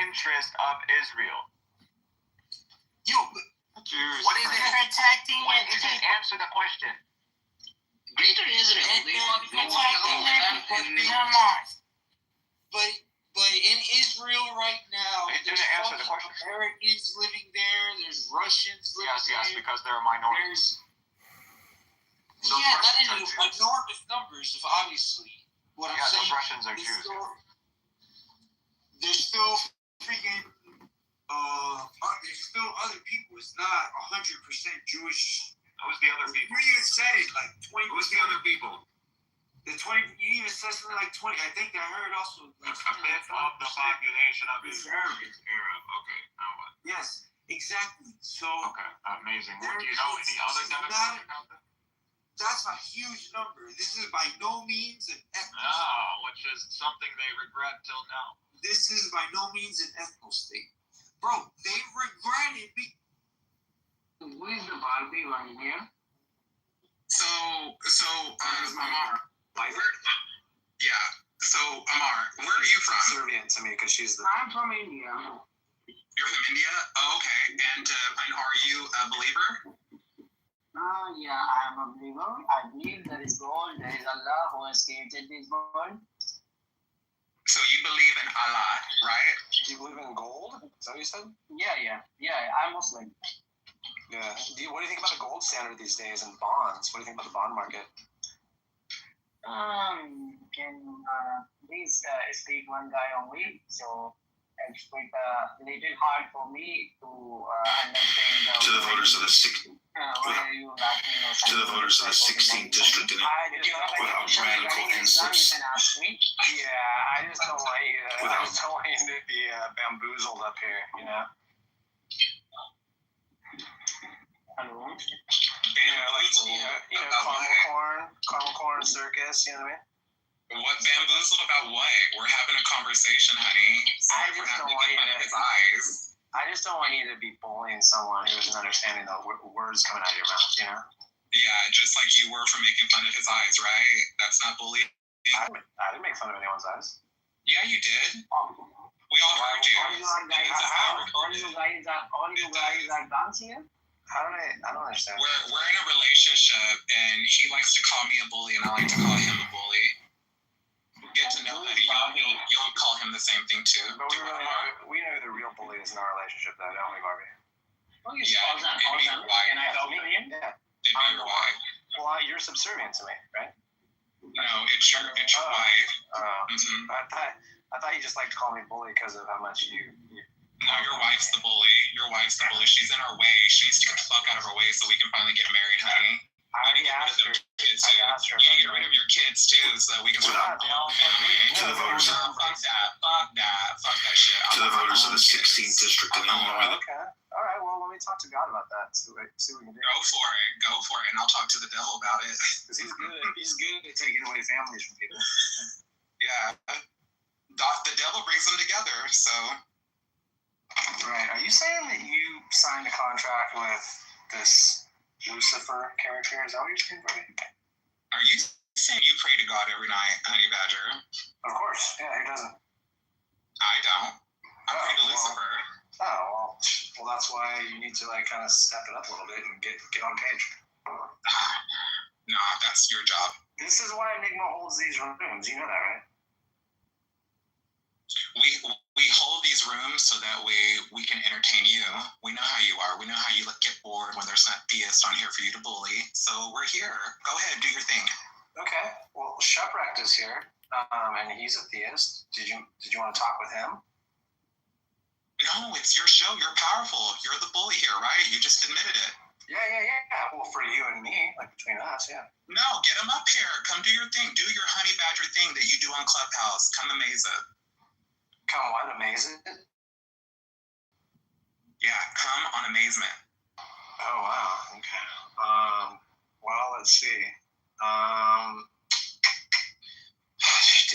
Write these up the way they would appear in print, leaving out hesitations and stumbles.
interest of Israel? What is it? Protecting it. Just answer the question. Greater Israel. Protecting it. But in Israel right now, It didn't there's answer the question. Americans living there. There's Russians living there. Yes, because they're minorities. Yeah, that is enormous numbers, obviously. What I'm saying, those Russians are Jews. There's still freaking, there's still other people. It's not 100% Jewish. Who's the other people? You even said it, like 20%. Who's the other people? You even said something like 20. I think I heard also. Like a fifth of the population of Israel is Arab. Okay, now what? Yes, exactly. So. Okay, amazing. Do you know any other demographic out there? That's a huge number. This is by no means an ethno state. Which is something they regret till now. This is by no means an ethno state. Bro, they regret it. Who is the Barbie one here? So, Amar, Amar, where are you from? Serbian to me because she's the. I'm from India. You're from India? Oh, okay. And are you a believer? Yeah, I'm a believer. I believe there is God, there is Allah who has created this world. So you believe in Allah, right? Do you believe in gold? Is that what you said? Yeah, I'm Muslim. Yeah. What do you think about the gold standard these days and bonds? What do you think about the bond market? Can please speak one guy only? So it's quite a little hard for me to understand. To the voters of the 16th district without radical insults. Yeah, I just don't want you to be bamboozled up here, you know. Hello. Caramel corn circus, you know what I mean? What bamboozled about what? We're having a conversation, honey. I just don't want you to. His eyes. I just don't want you to be bullying someone who isn't understanding the words coming out of your mouth, you know? Yeah, just like you were for making fun of his eyes, right? That's not bullying. I didn't make fun of anyone's eyes. Yeah, you did. We all heard you. All you guys are dancing here? I don't understand. We're in a relationship, and he likes to call me a bully, and I like to call him a bully. Get to know that you'll call him the same thing too. But we know who the real bully is in our relationship, though, don't we, Barbie? Yeah, Can I talk to him? Yeah. It'd be your wife. Well, you're subservient to me, right? No, it's your wife. I thought you just liked to call me bully because of how much you. No, your wife's the bully. Your wife's the bully. She's in our way. She needs to get the fuck out of our way so we can finally get married, honey. I already asked her. You need to get rid of your kids too, so that we can start. To the voters of Fuck that shit. To the voters of the 16th district in Illinois. Okay. All right. Well, let me talk to God about that. See what we can do. Go for it, and I'll talk to the devil about it. Because he's good at taking away families from people. Yeah. The devil brings them together. So. Right. Are you saying that you signed a contract with this Lucifer character? Is that what you're saying, buddy? Are you saying you pray to God every night, Honey Badger? Of course. Yeah, who doesn't? I don't. I pray to Lucifer. Well, that's why you need to kind of step it up a little bit and get on page. Nah, that's your job. This is why Enigma holds these rooms. You know that, right? We hold these rooms so that we can entertain you. We know how you are. We know how you get bored when there's not theists on here for you to bully. So we're here. Go ahead, do your thing. Okay. Well, Shepwrecked is here, and he's a theist. Did you want to talk with him? No, it's your show. You're powerful. You're the bully here, right? You just admitted it. Yeah. Well, for you and me, between us, yeah. No, get him up here. Come do your thing. Do your Honey Badger thing that you do on Clubhouse. Come amaze it. Come on, amaze it? Yeah, come on amazement. Oh, wow. Okay. Well, let's see. Dude,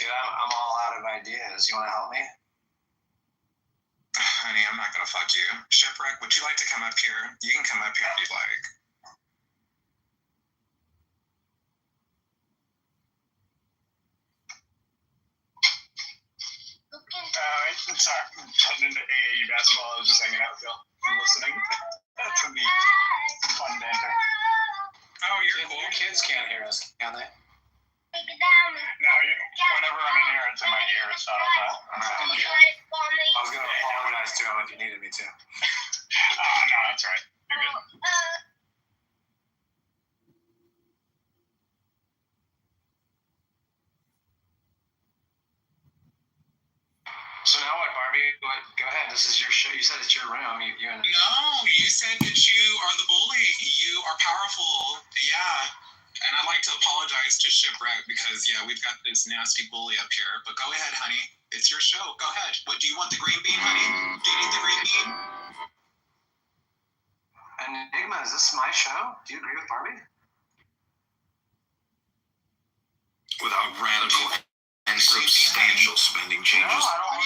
I'm all out of ideas. You want to help me? Honey, I'm not going to fuck you. Shipwreck, would you like to come up here? You can come up here if you'd like. Sorry, I'm into AAU basketball. I was just hanging out with y'all and listening to the fun banter. Oh, you're cool. Your kids can't hear us, can they? No, whenever I'm in here, it's in my ear. It's not on that. I was going to apologize to them if you needed me to. No, that's right. You're good. So now what, Barbie? Go ahead. This is your show. You said it's your room. You and No, you said that you are the bully. You are powerful. Yeah. And I'd like to apologize to Shipwreck because, yeah, we've got this nasty bully up here. But go ahead, honey. It's your show. Go ahead. What, do you want the green bean, honey? Do you need the green bean? Enigma, is this my show? Do you agree with Barbie? Without radical and substantial spending changes. No, I don't.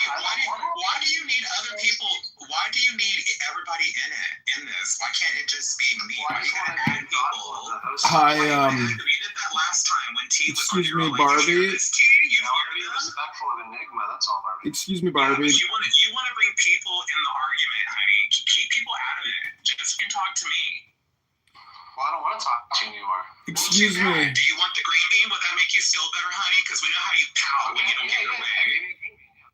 Why do you need other people? Why do you need everybody in this? Why can't it just be me? Why do you gotta add people? Hi, We did that last time when T was on excuse here. me, Like, Barbie. You hear this, T? You No, hear be them? respectful of Enigma. That's all, Barbie. Excuse me, Yeah, Barbie. but you want to bring people in the argument, honey. Keep people out of it. Just you can talk to me. Well, I don't want to talk to you anymore. Excuse me. Do you want the green bean? Will that make you feel better, honey? Because we know how you pout when you don't get your way.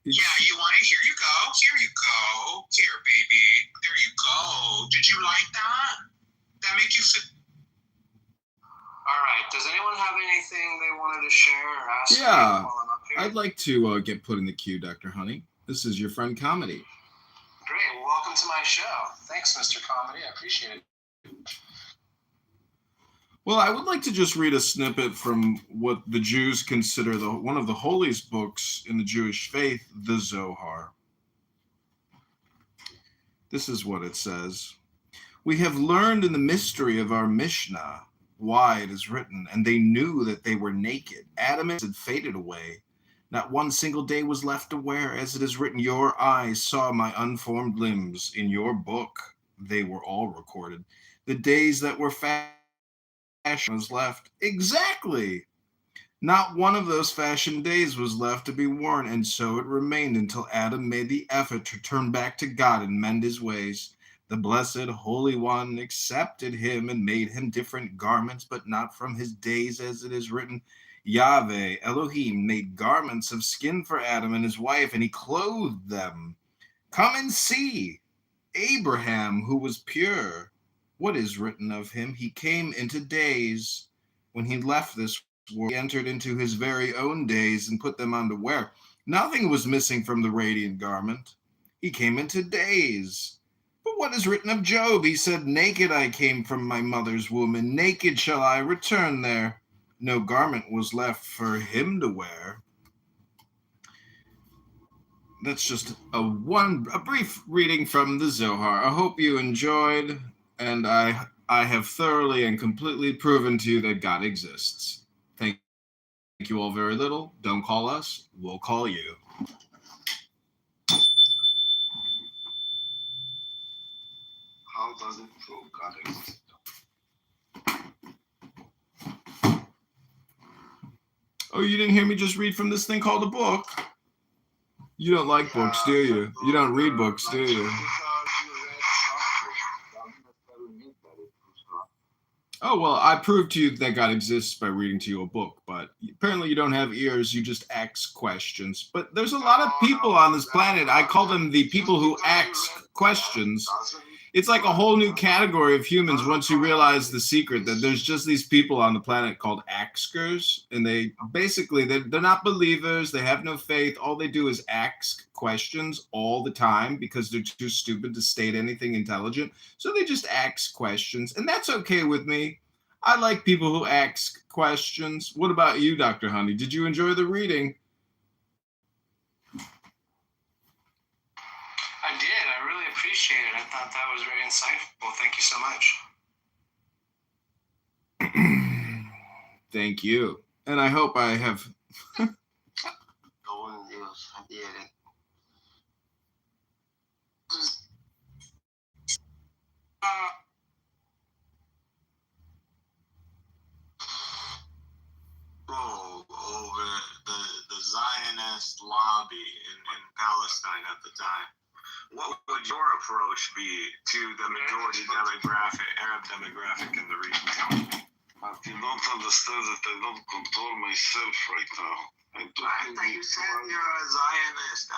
Yeah, you want it? Here you go. Here you go. Here, baby. There you go. Did you like that? That make you feel... All right. Does anyone have anything they wanted to share or ask Yeah, me while I'm up here? I'd like to get put in the queue, Dr. Honey. This is your friend Comedy. Great. Well, welcome to my show. Thanks, Mr. Comedy. I appreciate it. Well, I would like to just read a snippet from what the Jews consider one of the holiest books in the Jewish faith, the Zohar. This is what it says. We have learned in the mystery of our Mishnah why it is written, and they knew that they were naked. Adam had faded away. Not one single day was left to wear, as it is written, your eyes saw my unformed limbs. In your book, they were all recorded. The days that were fashion was left. Exactly. Not one of those fashion days was left to be worn, and so it remained until Adam made the effort to turn back to God and mend his ways. The Blessed Holy One accepted him and made him different garments, but not from his days, as it is written. Yahweh, Elohim, made garments of skin for Adam and his wife, and he clothed them. Come and see. Abraham, who was pure, what is written of him? He came into days. When he left this world, he entered into his very own days and put them on to wear. Nothing was missing from the radiant garment. He came into days. But what is written of Job? He said, naked I came from my mother's womb, and naked shall I return there. No garment was left for him to wear. That's just a brief reading from the Zohar. I hope you enjoyed, and I have thoroughly and completely proven to you that God exists. Thank you all very little. Don't call us. We'll call you. How does it prove God exists? Oh, you didn't hear me just read from this thing called a book? You don't like books, do you? You don't read books, do you? Oh, well, I proved to you that God exists by reading to you a book, but apparently you don't have ears, you just ask questions. But there's a lot of people on this planet, I call them the people who ask questions. It's like a whole new category of humans once you realize the secret that there's just these people on the planet called askers, and they basically, they're not believers, they have no faith, all they do is ask questions all the time because they're too stupid to state anything intelligent, so they just ask questions, and that's okay with me. I like people who ask questions. What about you, Dr. Honey? Did you enjoy the reading? I did. I really appreciate it. I thought that was very insightful. Thank you so much. Thank you. And I hope I have... Bro, over the Zionists Zionist lobby in Palestine at the time. What would your approach be to the majority demographic, Arab demographic in the region? But you don't understand that I don't control myself right now. I thought you said you're a Zionist.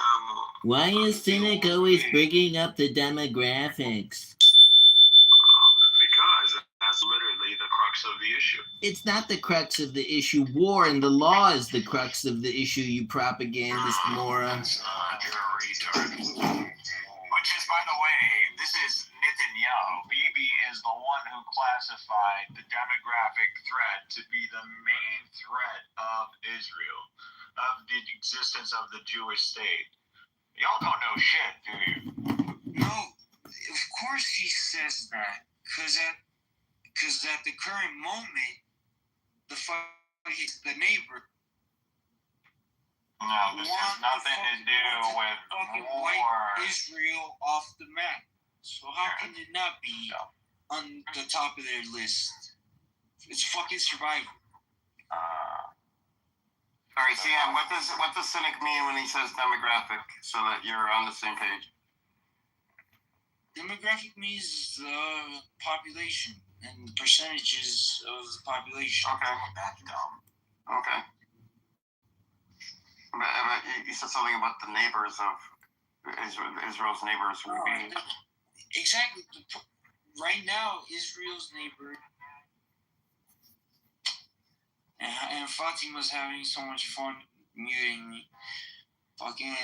Why is Cynic always bringing up the demographics? Because that's literally the crux of the issue. It's not the crux of the issue. War and the law is the crux of the issue, you propagandist moron. You're a retard. Which is, by the way, this is Netanyahu. Bibi is the one who classified the demographic threat to be the main threat of Israel, of the existence of the Jewish state. Y'all don't know shit, do you? No, of course he says that, because at the current moment, the neighbor. No, this has nothing to do with fucking war. wipe Israel off the map. So how can it not be on the top of their list? It's fucking survival. Sorry, Sam, what does Cynic mean when he says demographic, so that you're on the same page? Demographic means population and percentages of the population. Okay. That's dumb. Okay. But you said something about the neighbors of Israel's neighbors would be. Exactly. Right now, Israel's neighbor. And Fatima's having so much fun muting me. Fucking.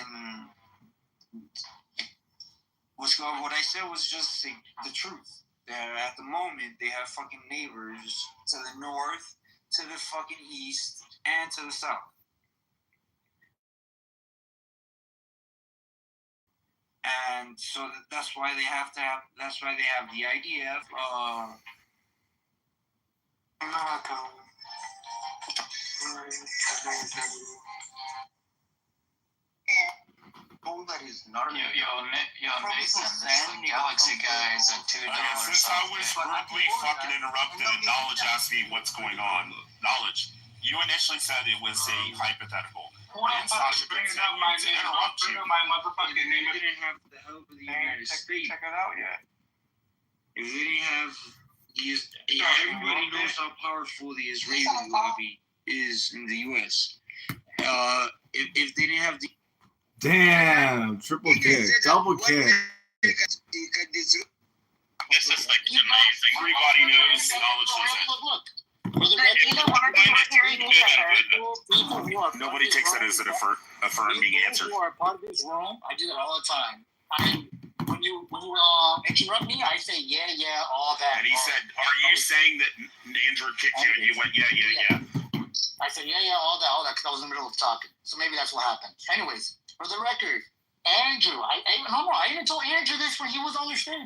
What I said was just the truth. That at the moment, they have fucking neighbors to the north, to the fucking east, and to the south. And so that's why they have the IDF. That is not Yo, Mason, the Galaxy guy is at $2. Since I was rudely fucking interrupted and Knowledge asked me what's going on, Knowledge, you initially said it was a hypothetical. And Sasha continued to interrupt you. They didn't have the help of the United States. Check it out yet. If they didn't have everybody knows how powerful the Israeli lobby is in the U.S. If they didn't have the Damn, triple kick, double kick. This is like amazing. Everybody knows Knowledge knows it. Nobody takes that as an affirming answer. You are part of this room. I do that all the time. When you interrupt me, I say yeah, all that. And he said, "Are you saying that Andrew kicked you?" And you went, "Yeah." I said yeah, all that, because I was in the middle of talking. So maybe that's what happened. Anyways, for the record, Andrew, I even told Andrew this when he was on the stream.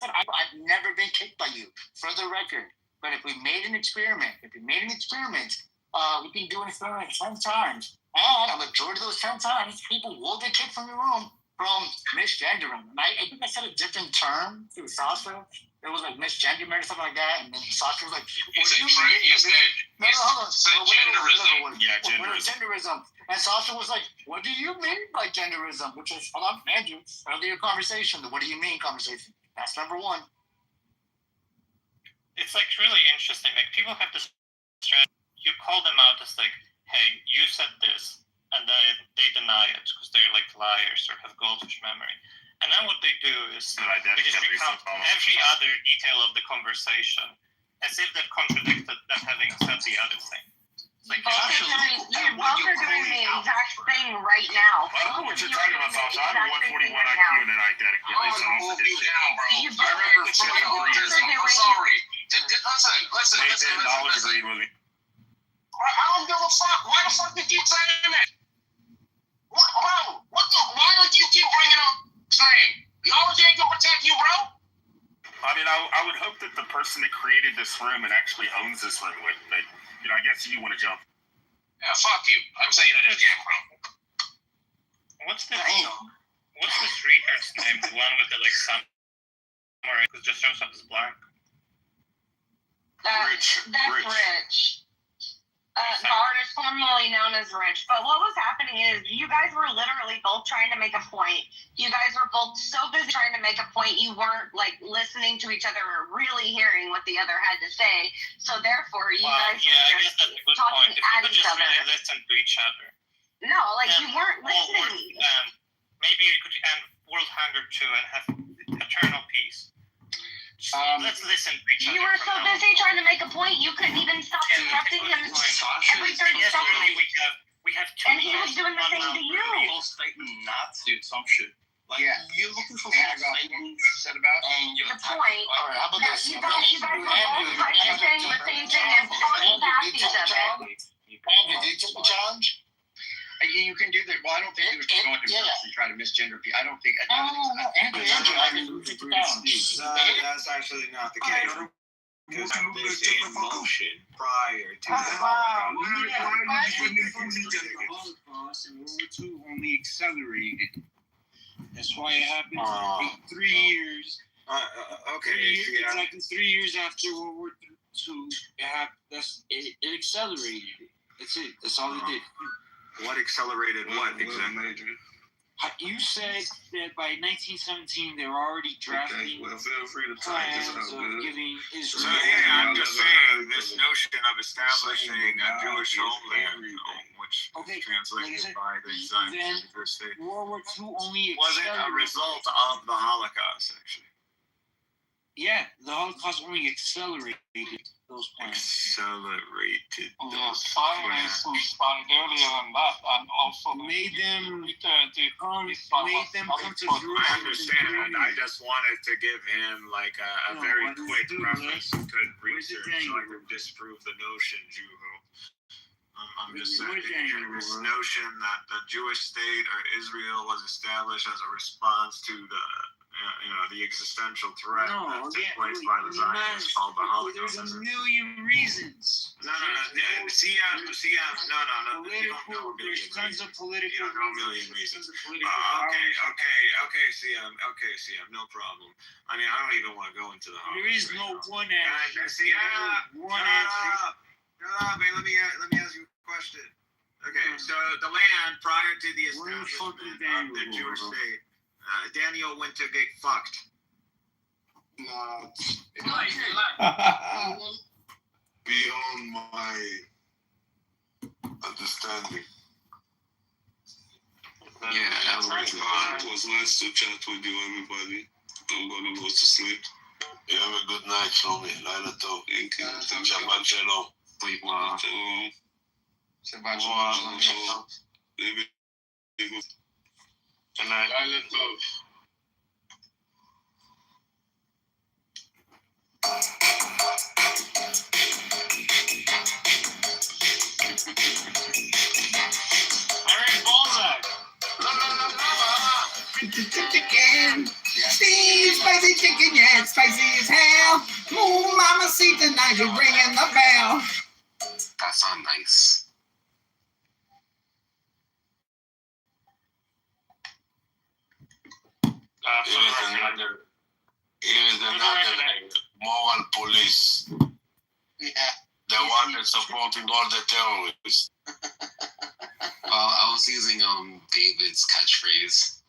I've never been kicked by you. For the record. But if we made an experiment, we can do an experiment 10 times. And a majority of those 10 times, people will get kicked from your room from misgendering. And I think I said a different term to Sasha. It was like misgendering or something like that. And then Sasha was like, genderism. Yeah, genderism. And Sasha was like, what do you mean by genderism? Which is, hold on, Andrew, earlier conversation, the what do you mean conversation. That's number one. It's like really interesting. Like people have this strategy. You call them out as like, hey, you said this, and they deny it because they're like liars or have goldfish memory. And then what they do is they just recount every other detail of the conversation as if that contradicted them having said the other thing. Like, you're both are doing the exact thing right now. I don't know what you're talking about, Sasha. I have a 141 IQ and an identical. I'm sorry. Listen. Knowledge agreed with me. I don't give a fuck. Why the fuck you keep saying that? Why would you keep bringing up saying? Knowledge ain't gonna protect you, bro. I mean, I would hope that the person that created this room and actually owns this room would, but, you know, I guess you want to jump. Yeah, fuck you. I'm saying it again, bro. What's the streaker's name? The one with the like samurai who just shows up as black. That's Rich. The artist formerly known as Rich. But what was happening is you guys were literally both trying to make a point. You guys were both so busy trying to make a point, you weren't like listening to each other or really hearing what the other had to say. So therefore, you guys were just talking at each other. Really listen to each other. No, like you weren't listening. Maybe we could end world hunger too and have eternal peace. Let's listen to each other. You were so busy trying to make a point, you couldn't even stop interrupting him every 30 seconds. We have two. And he was doing the same to you. Not to some shit. Like, you're looking for what you upset about, and you're the point. All right, how about this? You guys were both saying the same thing and talking past each other. Andrew, did you take the challenge? You can do that. Well, I don't think you would go into first and try to misgender people. I don't think. Andrew, That's actually not the case. Because this in motion prior to the Holocaust and World War II only accelerated. That's why it happened 3 years. Exactly 3 years after World War II, it accelerated. That's it. That's all it did. What accelerated what exactly? You said that by 1917 they were already drafting plans of giving Israel. So yeah, I'm just saying this notion of establishing a Jewish homeland, which is translated by the Zionist state, World War II only wasn't a result of the Holocaust, actually. Yeah, the Holocaust only accelerated those plans. Accelerated those Zionists started earlier than that, and also made them come to Jerusalem. I understand. I just wanted to give him like a very quick reference to good research so I could disprove the notion, Juho. I'm just saying this notion that the Jewish state or Israel was established as a response to the existential threat that took place by the Zionists called the Holocaust. There's a million reasons. No. See, no. You don't know a million reasons. You don't know a million reasons. Okay, CM. No problem. I mean, I don't even want to go into the Holocaust. There is no one answer. One answer. Man, let me ask you a question. Okay, so the land prior to the establishment of the Jewish state, Daniel went to get fucked. Beyond my understanding. Yeah, it was nice to chat with you, everybody. I'm gonna go to sleep. You have a good night, Shlomi. Laila Tov. Thank you. Shabbat Shalom. Sleep well. Shabbat Shalom. Good night. Laila Tov. Chicken. Steve, spicy chicken, yeah, it's spicy as hell. Ooh, mama, see tonight you're ringing the bell. That's not nice. It is another moral police. Yeah. The one that's supporting all the terrorists. I was using David's catchphrase.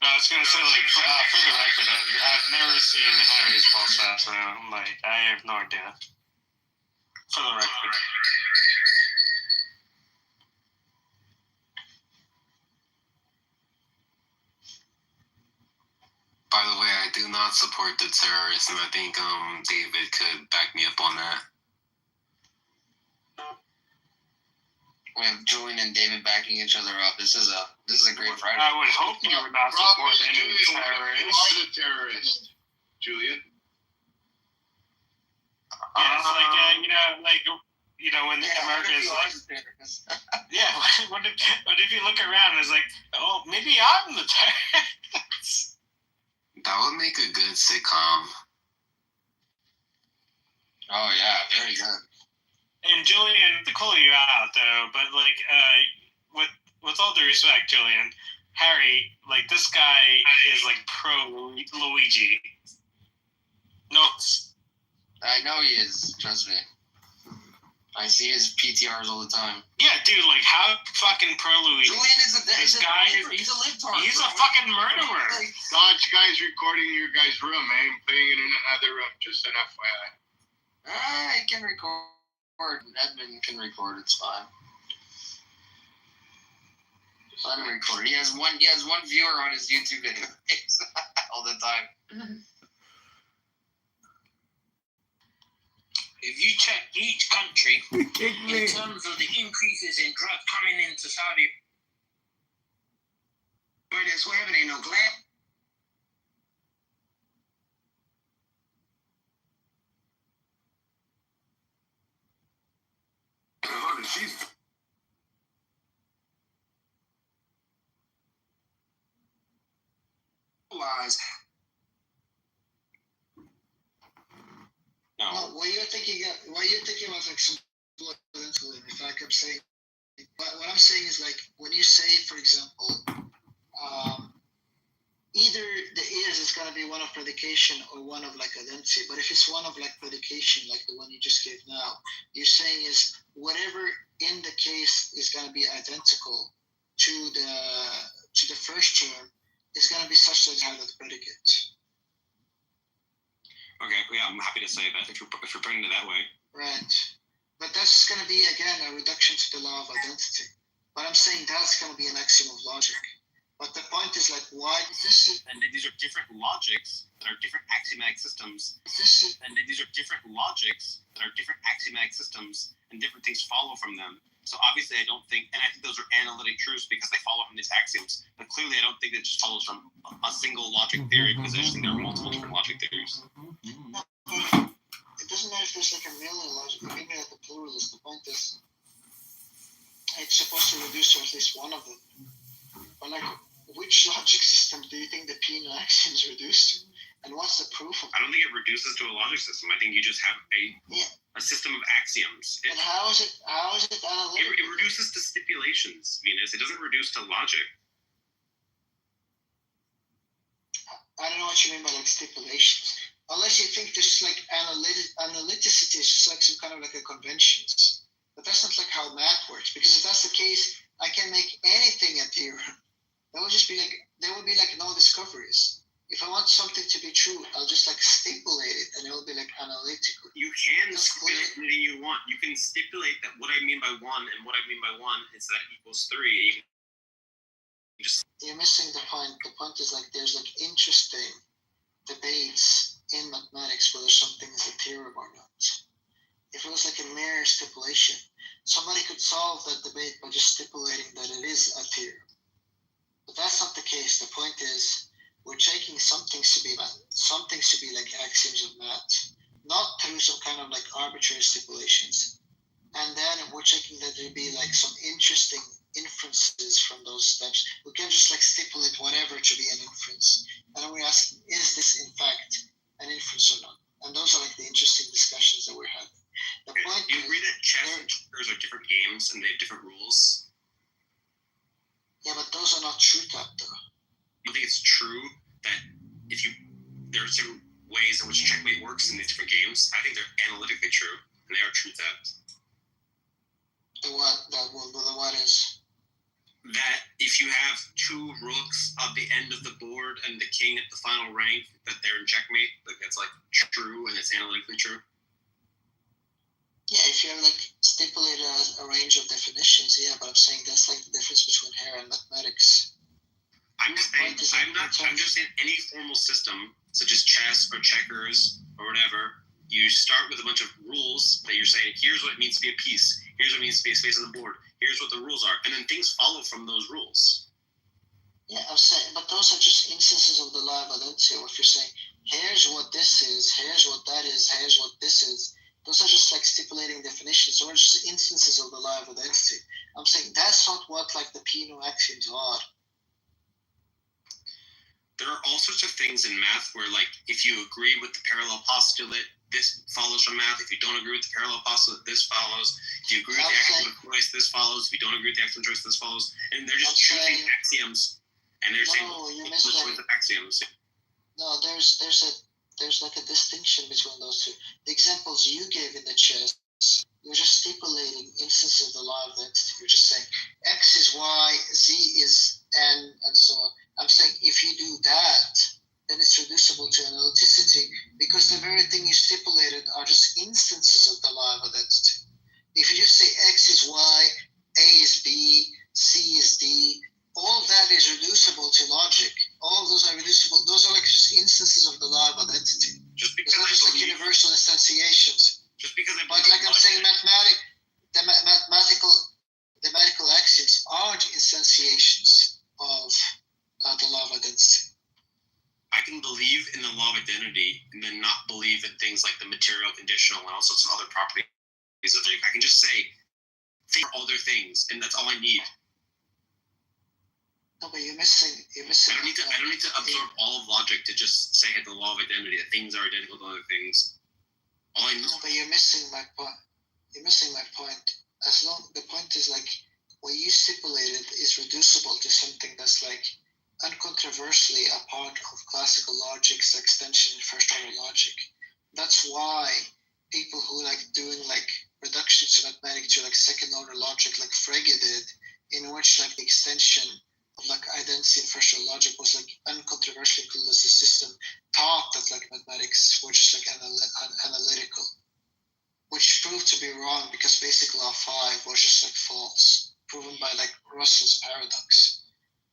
No, I was gonna say for the record, I've never seen Harry's false ass, so I have no idea. For the record. By the way, I do not support the terrorists, and I think David could back me up on that. We have Julian and David backing each other up. This is a great Friday. I would hope you would not support any terrorists. You are the terrorist, Julian. Yeah, it's when America is like, yeah. What if you look around? It's like, oh, maybe I'm the terrorist. That would make a good sitcom. Oh yeah, very good. And Julian, to call you out though, but with all due respect, Julian, Harry, this guy is pro Luigi. No, I know he is. Trust me. I see his PTRs all the time. Yeah, dude, like, how fucking pro-Louis? Julian is This guy is... He's a libtard. He's a fucking murderer. Dodge guy's recording your guys' room, man. Playing it in another room, just an FYI. I can record. Edmund can record. It's fine. Let him record. He has one viewer on his YouTube videos all the time. If you check each country in terms of the increases in drugs coming into Saudi, where this women ain't no glad. She's lies. No. Why you're thinking about like some blood insulin? If I kept saying, what I'm saying is like when you say, for example, either the is going to be one of predication or one of like identity. But if it's one of like predication, like the one you just gave now, you're saying is whatever in the case is going to be identical to the first term is going to be such that it has the predicate. Okay, yeah, I'm happy to say that if you're putting it that way. Right. But that's just going to be, again, a reduction to the law of identity. But I'm saying that's going to be an axiom of logic. But the point is, like, why this is... And these are different logics that are different axiomatic systems. And these are different logics that are different axiomatic systems, and different things follow from them. So obviously I don't think, and I think those are analytic truths because they follow from these axioms. But clearly I don't think it just follows from a single logic theory because I just think there are multiple different logic theories. It doesn't matter if there's like a million logic, maybe like a pluralist. The point is, it's supposed to reduce to at least one of them. But like, which logic system do you think the penal axiom is reduced to? And what's the proof of it? I don't think it reduces to a logic system. I think you just have a system of axioms. And how is it analytical? It reduces to stipulations, Venus. It doesn't reduce to logic. I don't know what you mean by like stipulations. Unless you think there's like analyticity is just like some kind of like a conventions. But that's not like how math works. Because if that's the case, I can make anything a theorem. There would be like no discoveries. If I want something to be true, I'll just like stipulate it, and it will be like analytical. You can stipulate anything you want. You can stipulate that what I mean by one and what I mean by one is that equals 3. You're missing the point. The point is like there's like interesting debates in mathematics whether something is a theorem or not. If it was like a mere stipulation, somebody could solve that debate by just stipulating that it is a theorem. But that's not the case. The point is, we're taking some things to be like axioms of math, not through some kind of like arbitrary stipulations. And then we're checking that there'd be like some interesting inferences from those steps. We can just like stipulate whatever to be an inference. And then we're asking, is this in fact an inference or not? And those are like the interesting discussions that we're having. The point you agree that chess and checkers are different games and they have different rules? Yeah, but those are not true that though. You think it's true that there are different ways in which checkmate works in these different games? I think they're analytically true, and they are true theft. The what is? That if you have 2 rooks at the end of the board and the king at the final rank, that they're in checkmate, like that's like true and it's analytically true. Yeah, if you have like stipulated a range of definitions, yeah, but I'm saying that's like the difference between here and mathematics. I'm just saying any formal system, such as chess or checkers or whatever, you start with a bunch of rules that you're saying, here's what it means to be a piece, here's what it means to be a space on the board, here's what the rules are, and then things follow from those rules. Yeah, I'm saying, but those are just instances of the law of identity. If you're saying, here's what this is, here's what that is, here's what this is, those are just like stipulating definitions, or just instances of the law of identity. I'm saying that's not what like the penal axioms are. There are all sorts of things in math where, like, if you agree with the parallel postulate, this follows from math. If you don't agree with the parallel postulate, this follows. If you agree with the axiom of choice, this follows. If you don't agree with the axiom of choice, this follows. And they're just choosing axioms, and they're saying which choice of axioms. No, there's like a distinction between those two. The examples you gave in the chess, You're just stipulating instances of the law of identity. You're just saying X is Y, Z is N, and so on. I'm saying if you do that, then it's reducible to analyticity because the very thing you stipulated are just instances of the law of identity. If you just say X is Y, A is B, C is D, all of that is reducible to logic. All of those are reducible. Those are like just instances of the law of identity. Just It's because not I just like believe, universal instantiations. just because I But believe like I'm saying, mathematical axioms are instantiations of the law of identity. I can believe in the law of identity and then not believe in things like the material, conditional, and also some other properties of it. I can just say they are other things, and that's all I need. No, but you're missing. I don't need to absorb all of logic to just say the law of identity that things are identical to other things. All I need. No, but you're missing my point. You're missing my point. The point is like what you stipulated is reducible to something that's like uncontroversially a part of classical logic's extension in first order logic. That's why people who like doing like reductions to mathematics to like second order logic like Frege did, in which like the extension of like identity in first order logic was like uncontroversially included as a system, thought that like mathematics were just like analytical, which proved to be wrong because basic law 5 was just like false, proven by like Russell's paradox.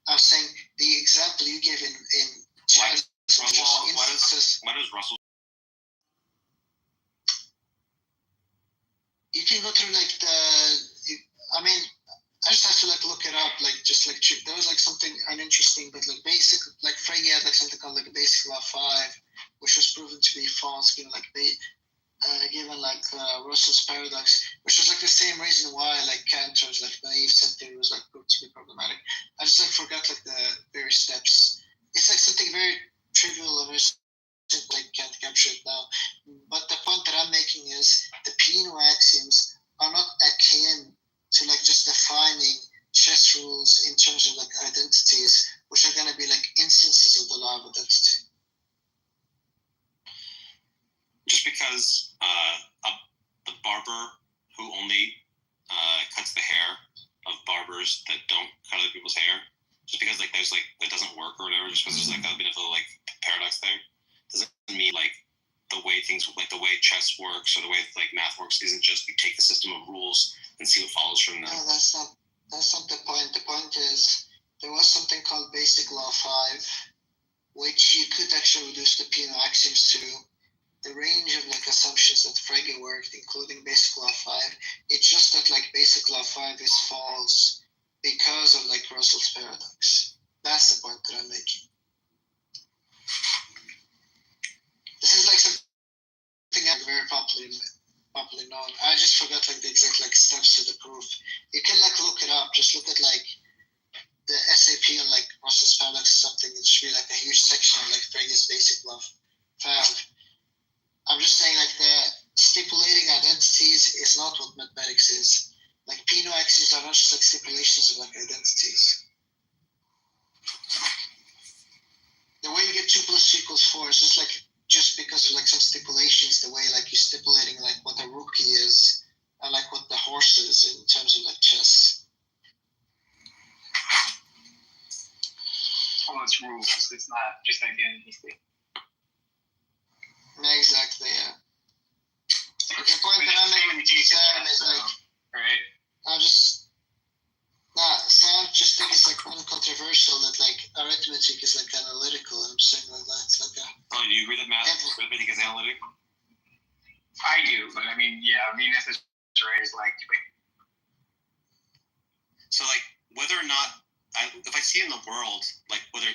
I'm saying the example you gave in chess what is Russell? You can go through like I just have to like look it up, like just like there was like something uninteresting, but like basic, like Frege had like something called like basic law 5, which was proven to be false, given like Russell's paradox, which was like the same reason why like Cantor's like naive set theory was like proved to be problematic. I just like forgot like the various steps. It's like something very trivial and very simple, like can't capture it now. But the point that I'm making is the Peano axioms are not akin to like just defining chess rules in terms of like identities, which are going to be like instances of the law of identity. Just because the barber who only cuts the hair of barbers that don't cut other people's hair, just because like there's like that doesn't work or whatever, just because there's like a bit of a like paradox there, doesn't mean like the way things like the way chess works or the way like math works isn't just you take the system of rules and see what follows from them. No, that's not the point. The point is there was something called basic law 5, which you could actually reduce the Peano axioms to. The range of like assumptions that Frege worked, including basic law 5, it's just that like basic law 5 is false because of like Russell's paradox. That's the point that I'm making. This is like something very popularly known. I just forgot like the exact like steps to the proof. You can like look it up. Just look at like the SAP on like Russell's paradox or something. It should be like a huge section of like Frege's basic law 5. I'm just saying like the stipulating identities is not what mathematics is. Like Peano axioms are not just like stipulations of like identities. The way you get 2 + 2 = 4 is just because of like some stipulations, the way like you're stipulating like what a rookie is and like what the horse is in terms of like chess. Well, it's rules. It's not just identity state. Exactly, yeah. But the point that I'm making Sam is like, right? Sam just think it's like uncontroversial that like arithmetic is like analytical, and I'm saying like that's like a. Oh, do you agree that arithmetic is analytic? I do, but I mean, yeah, Venus is right is like. So like whether or not if I see in the world like whether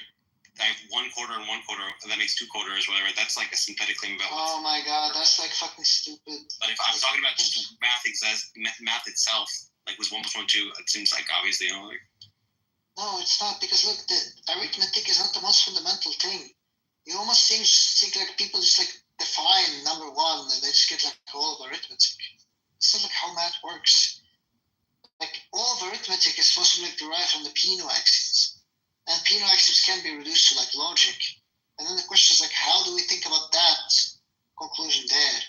I have 1 quarter and 1 quarter, and that makes 2 quarters, whatever. That's like a synthetic claim about. Oh my god, that's like fucking stupid. But if I'm talking about just math itself, like was 1 + 1 2, it seems like obviously analytic. No, it's not, because look, the arithmetic is not the most fundamental thing. You almost think like people just like define number 1 and they just get like all of arithmetic. It's not like how math works. Like all of arithmetic is supposed to be like derived from the Peano axioms. And Peano axioms can be reduced to like logic. And then the question is like, how do we think about that conclusion there?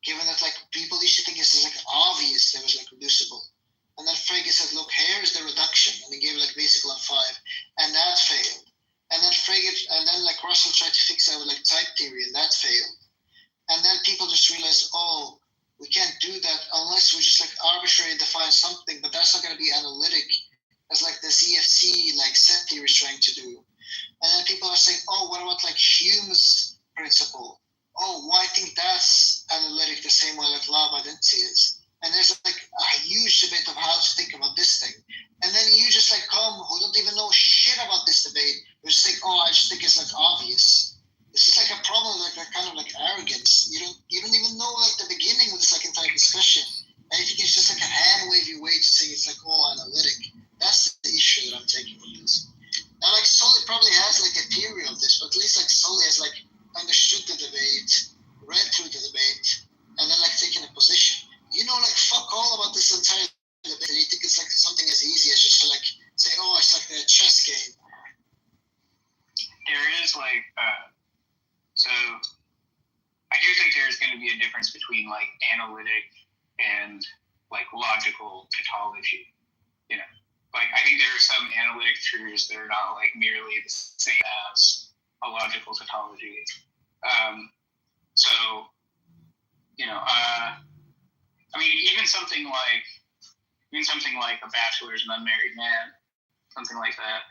given that like people used to think it's like obvious that it was like reducible. And then Frege said, look, here is the reduction, and he gave like basic law 5, and that failed. And then like Russell tried to fix that with like type theory, and that failed. And then people just realized, oh, we can't do that unless we just like arbitrarily define something, but that's not going to be analytic, as like the ZFC like set theory is trying to do. And then people are saying, oh, what about like Hume's principle? Oh, well, I think that's analytic the same way like law of identity is. And there's like a huge debate of how to think about this thing. And then you just like come who don't even know shit about this debate. You're just like, oh, I just think it's like obvious. This is like a problem, like that kind of like arrogance. You don't even know like the beginning of this like entire discussion. And I think it's just like a hand wavy way to say it's like, oh, analytic. That's the issue that I'm taking from this. And like Sully probably has like a theory of this, but at least like Sully has like understood the debate, read through the debate, and then like taken a position. You know, like fuck all about this entire debate, and you think it's like something as easy as just to like say, oh, it's like a chess game. There is like, so I do think there's going to be a difference between like analytic and like logical tautology. You know, like I think there are some analytic truths that are not like merely the same as a logical tautology. So, you know, I mean, even something like a bachelor's and unmarried man, something like that,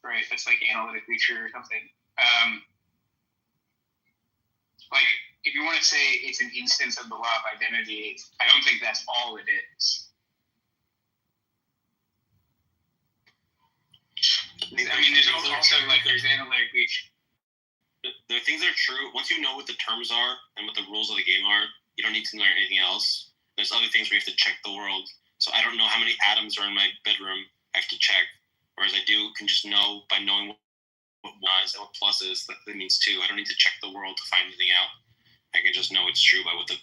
right? That's like analytically true or something. Like, if you want to say it's an instance of the law of identity, I don't think that's all it is. I mean, there's also like there's analytically. The things that are true, once you know what the terms are and what the rules of the game are, you don't need to learn anything else. There's other things where you have to check the world. So I don't know how many atoms are in my bedroom. I have to check. Whereas I can just know by knowing what Y's and what plus is, that means 2. I don't need to check the world to find anything out. I can just know it's true by what the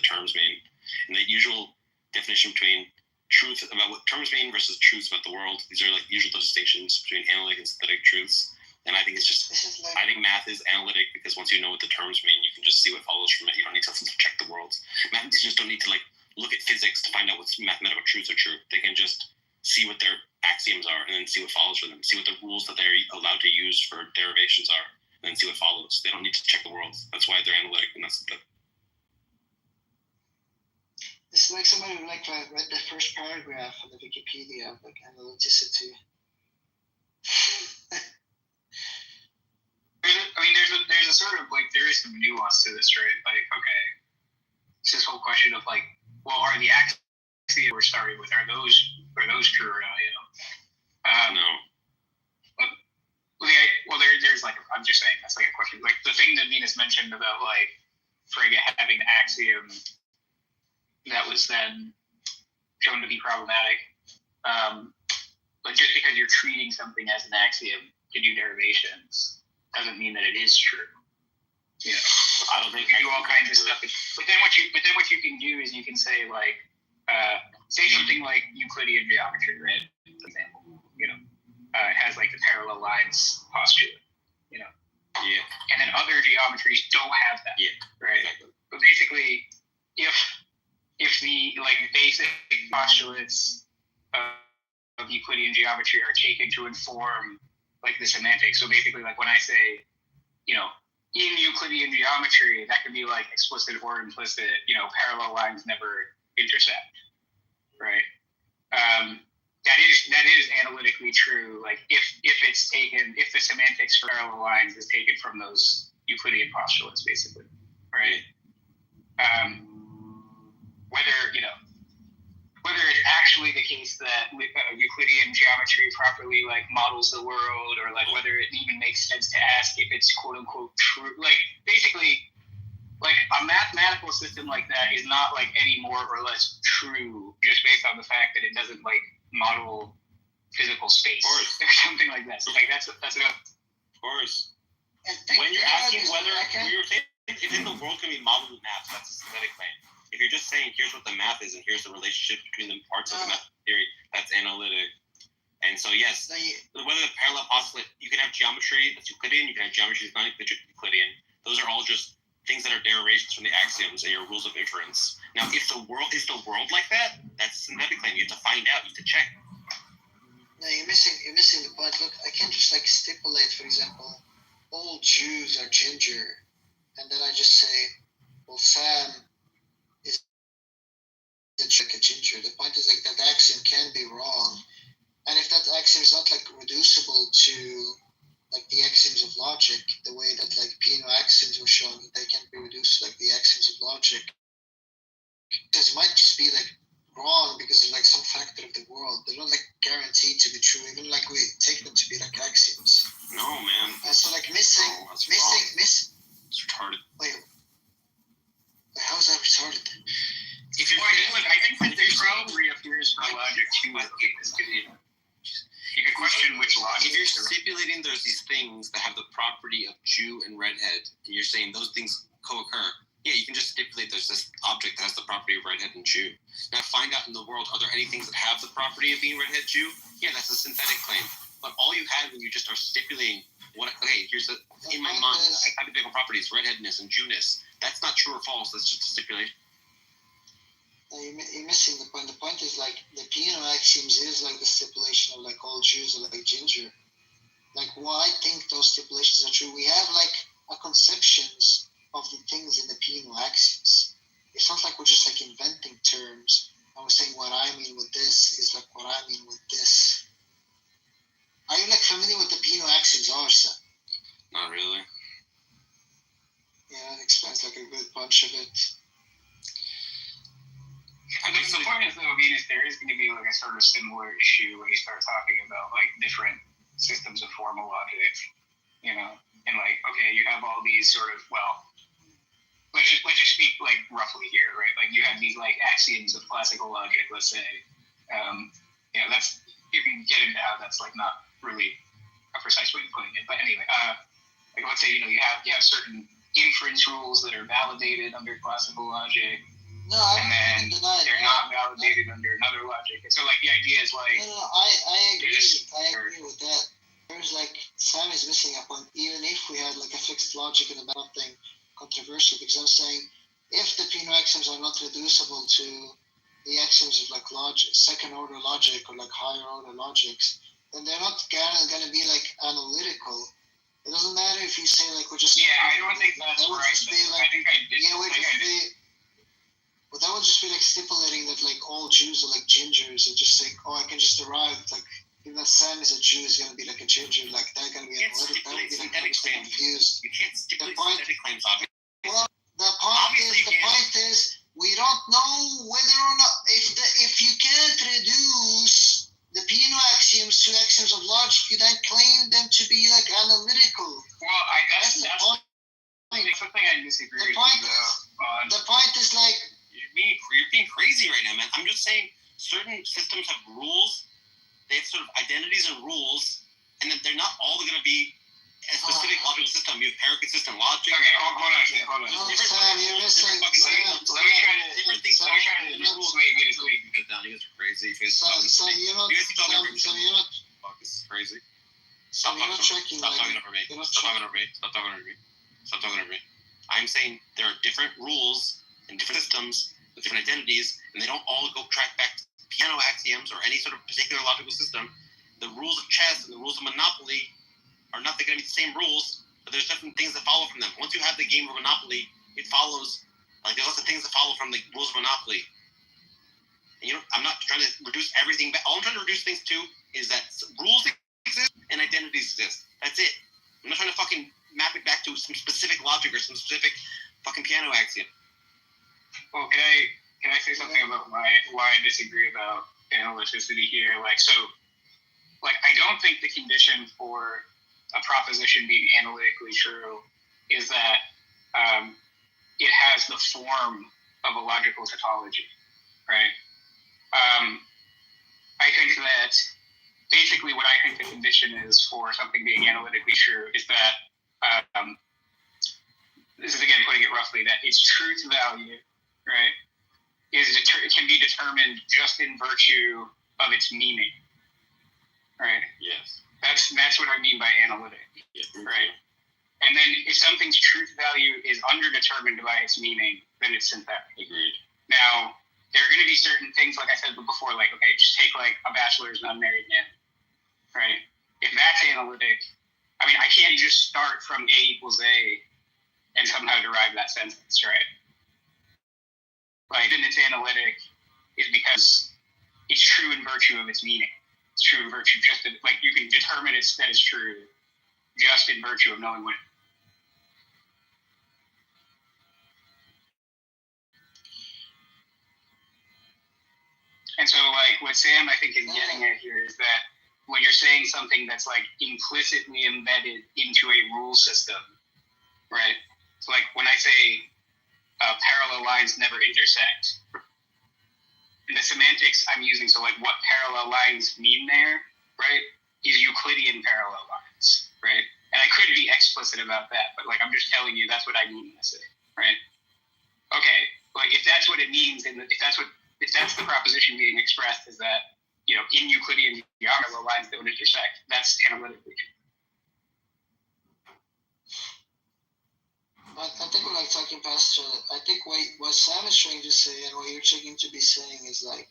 terms mean. And the usual definition between truth about what terms mean versus truths about the world, these are like usual distinctions between analytic and synthetic truths. And I think it's just, I think math is analytic because once you know what the terms mean, you can just see what follows from it. You don't need to check the world. Mathematicians don't need to like look at physics to find out what mathematical truths are true. They can just see what their axioms are and then see what follows from them. See what the rules that they're allowed to use for derivations are, and then see what follows. They don't need to check the world. That's why they're analytic, and that's the. It's like somebody who like read the first paragraph on the Wikipedia of like analyticity. I mean, there's a sort of like there is some nuance to this, right? Like, okay, it's this whole question of like, well, are the axioms we're starting with are those true or not? You know, no. Well, there's like I'm just saying that's like a question. Like the thing that Venus mentioned about like Frege having an axiom that was then shown to be problematic. But just because you're treating something as an axiom to do derivations doesn't mean that it is true. You know, I don't think you can do all kinds of stuff. But then what you can do is you can say like say something like Euclidean geometry, right? For example, you know, it has like the parallel lines postulate. You know, yeah. And then other geometries don't have that. Yeah. Right. But basically, if the like basic postulates of Euclidean geometry are taken to inform like the semantics. So basically, like when I say, you know, in Euclidean geometry, that could be like explicit or implicit. You know, parallel lines never intersect, right? That is analytically true. Like if the semantics for parallel lines is taken from those Euclidean postulates, basically, right? Whether it's actually the case that Euclidean geometry properly like models the world, or like whether it even makes sense to ask if it's quote unquote true. Like basically, like a mathematical system like that is not like any more or less true just based on the fact that it doesn't like model physical space or something like that. So like that's enough. Of course. When you're asking whether you're saying if the world can be modeled with math, that's a synthetic claim. If you're just saying here's what the math is and here's the relationship between the parts of the math theory, that's analytic. And so yes, whether the parallel postulate, you can have geometry that's Euclidean, you can have geometry that's not Euclidean. Those are all just things that are derivations from the axioms and your rules of inference. Now, if the world is the world like that, that's a synthetic claim. You have to find out. You have to check. No, you're missing the point. Look, I can't just like stipulate, for example, all Jews are ginger, and then I just say, well, Sam is like a ginger. The point is like that axiom can be wrong, and if that axiom is not like reducible to like the axioms of logic, the way that like Peano axioms were shown, they can be reduced to like the axioms of logic. Because it might just be like wrong because of like some factor of the world. They're not like guaranteed to be true, even like we take them to be like axioms. No, man. And so like It's retarded. Wait, how is that retarded? If you're, I think that there's probably appears for logic too. You could question which logic. If you're stipulating there's these things that have the property of Jew and redhead, and you're saying those things co-occur, yeah, you can just stipulate there's this object that has the property of redhead and Jew. Now find out in the world, are there any things that have the property of being redhead Jew? Yeah, that's a synthetic claim. But all you had when you just are stipulating here's in my mind, I have different properties, redheadness and Jewness. That's not true or false, that's just a stipulation. You're missing the point. The point is like the Peano axioms is like the stipulation of like all Jews are like ginger. Like why I think those stipulations are true. We have like a conceptions of the things in the Peano axioms. It's not like we're just like inventing terms and we're saying what I mean with this is like what I mean with this. Are you like familiar with the Peano axioms, Arsa? Not really. Yeah, that explains like a good bunch of it. The point is, though, there is going to be like a sort of similar issue when you start talking about like different systems of formal logic, and like, okay, you have all these sort of, well, let's just speak like roughly here, right? Like you have these like axioms of classical logic, let's say, that's, you can get into how that's like not really a precise way of putting it, but anyway, like let's say you have certain inference rules that are validated under classical logic. No, and then they're not validated under another logic. And so, like, the idea is like... No, I agree with that. There's, like, Sam is missing a point. Even if we had, like, a fixed logic and about nothing controversial, because I'm saying if the Peano axioms are not reducible to the axioms of, like, second-order logic or, like, higher-order logics, then they're not going to be, like, analytical. It doesn't matter if you say, like, we're just... Yeah, I don't think that's that would right. just be, like, I think I did. Yeah, we'd just be... But that would just be like stipulating that like all Jews are like gingers and just saying, I can just derive like even that Sam is a Jew is gonna be like a ginger, like they're gonna be analytic. That would be like confused. You can't stipulate synthetic claims, obviously. Well, the point is we don't know whether or not if you can't reduce the Peano axioms to axioms of logic, you then claim them to be like analytical. Well, that's the point. That's something I disagree with. The point is like you're being crazy right now, man. I'm just saying certain systems have rules. They have sort of identities and rules, and then they're not all going to be a specific logical system. You have paraconsistent logic. Okay, hold on. Sam, you're missing. Let me try to persuade me to sleep. You guys are crazy. Sam, you're not. Fuck, this is crazy. Stop talking over me. Stop talking over me. I'm saying there are different rules and different systems with different identities, and they don't all go track back to Peano axioms or any sort of particular logical system. The rules of chess and the rules of Monopoly are not going to be the same rules, but there's different things that follow from them. Once you have the game of Monopoly, it follows, like there's lots of things that follow from the rules of Monopoly. And I'm not trying to reduce everything back. All I'm trying to reduce things to is that rules exist and identities exist. That's it. I'm not trying to fucking map it back to some specific logic or some specific fucking Peano axiom. Well, can I say something about why I disagree about analyticity here? I don't think the condition for a proposition being analytically true is that it has the form of a logical tautology, right? I think that basically what I think the condition is for something being analytically true is that, this is again putting it roughly, that its truth value, right, can be determined just in virtue of its meaning, right? Yes. That's what I mean by analytic, right? And then if something's truth value is underdetermined by its meaning, then it's synthetic. Agreed. Now, there are going to be certain things, like I said before, like, okay, just take like a bachelor's and unmarried man, right? If that's analytic, I mean, I can't just start from A equals A and somehow derive that sentence, right? Like, then it's analytic is because it's true in virtue of its meaning. It's true in virtue just of, like, you can determine that it's true just in virtue of knowing what it is. And so, like, what Sam, I think, is getting at here is that when you're saying something that's, like, implicitly embedded into a rule system, right? So, like, when I say parallel lines never intersect, the semantics I'm using, so, like, what parallel lines mean there, right, is Euclidean parallel lines, right? And I could be explicit about that, but, like, I'm just telling you that's what I mean when I say, right? Okay, like, if that's what it means, if that's the proposition being expressed, is that, you know, in Euclidean geometry, the lines don't intersect, that's analytically true. I think we're like talking past. I think what Sam is trying to say and what you're trying to be saying is like,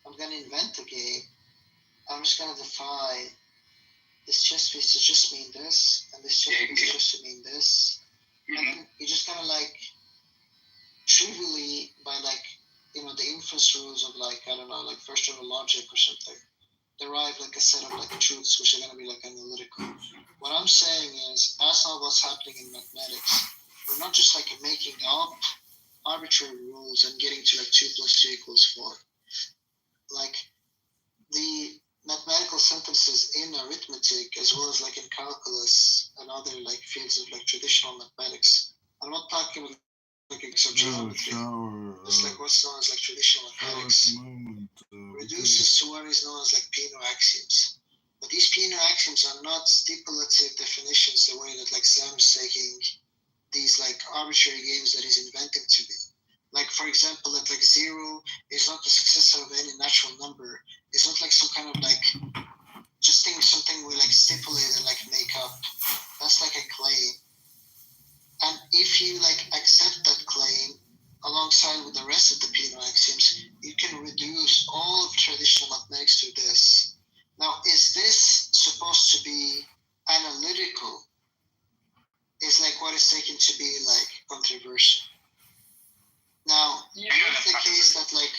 I'm gonna invent a game. I'm just gonna define this chess piece to just mean this, and this chess piece just to mean this, and then you're just gonna like trivially by like, you know, the inference rules of like, I don't know, like first order logic or something, derive like a set of like truths which are gonna be like analytical. What I'm saying is that's not what's happening in mathematics. We're not just like making up arbitrary rules and getting to like 2 + 2 = 4. Like the mathematical sentences in arithmetic as well as like in calculus and other like fields of like traditional mathematics. I'm not talking about like geometry. It's like what's known as like traditional mathematics reduces to what is known as like Peano axioms. But these Peano axioms are not stipulative definitions the way that like Sam is taking these like arbitrary games that he's inventing to be. Like for example, that like 0 is not the successor of any natural number. It's not like some kind of like just something we like stipulate and like make up. That's like a claim. And if you like accept that claim alongside with the rest of the Peano axioms, you can reduce all of traditional mathematics to this. Now, is this supposed to be analytical? Is like what is taken to be like controversial. Now, it is the case that like,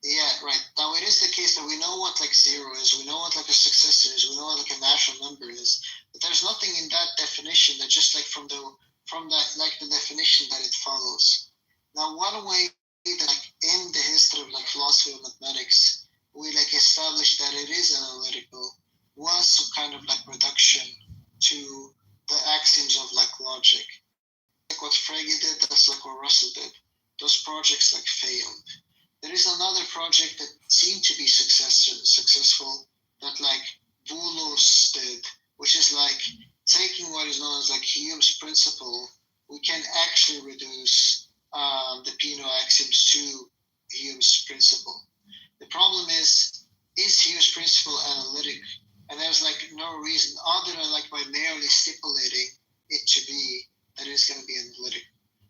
yeah, right. Now it is the case that we know what like 0 is, we know what like a successor is, we know what like a natural number is, but there's nothing in that definition that just like from that like the definition that it follows. Now, one way that like in the history of like philosophy of mathematics, we like established that it is analytical was some kind of like reduction to the axioms of like logic. Like what Frege did, that's like what Russell did. Those projects like failed. There is another project that seemed to be successful that like Boulos did, which is like taking what is known as like Hume's principle. We can actually reduce the Peano axioms to Hume's principle. The problem is Hume's principle analytic? And there's like no reason other than like by merely stipulating it to be that it's going to be analytic.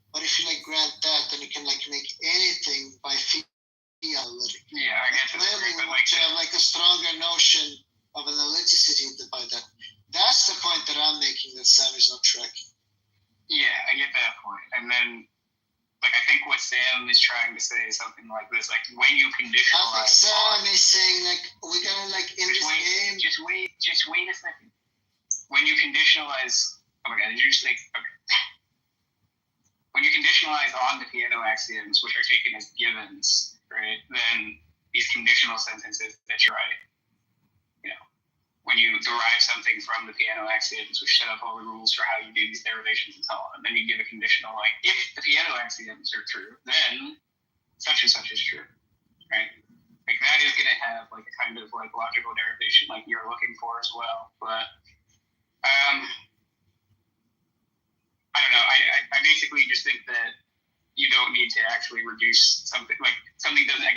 But if you like grant that, then you can like make anything by be analytic. Yeah, I guess clearly we want to have like a stronger notion of analyticity by that. That's the point that I'm making that Sam is not tracking. Yeah, I get that point. And then like I think what Sam is trying to say is something like this, like when you conditionalize. I think Sam is saying like we gotta like in this game. Just wait a second. When you conditionalize, oh my god, did you just like okay. When you conditionalize on the Peano axioms, which are taken as givens, right? Then these conditional sentences that you write, you know, when you derive something from the Peano axioms, which set up all the rules for how you do these derivations and so on, and then you give a conditional like, if the Peano axioms are true, then such and such is true, right? Like that is going to have like a kind of like logical derivation like you're looking for as well. But I don't know. I basically just think that you don't need to actually reduce something like something doesn't have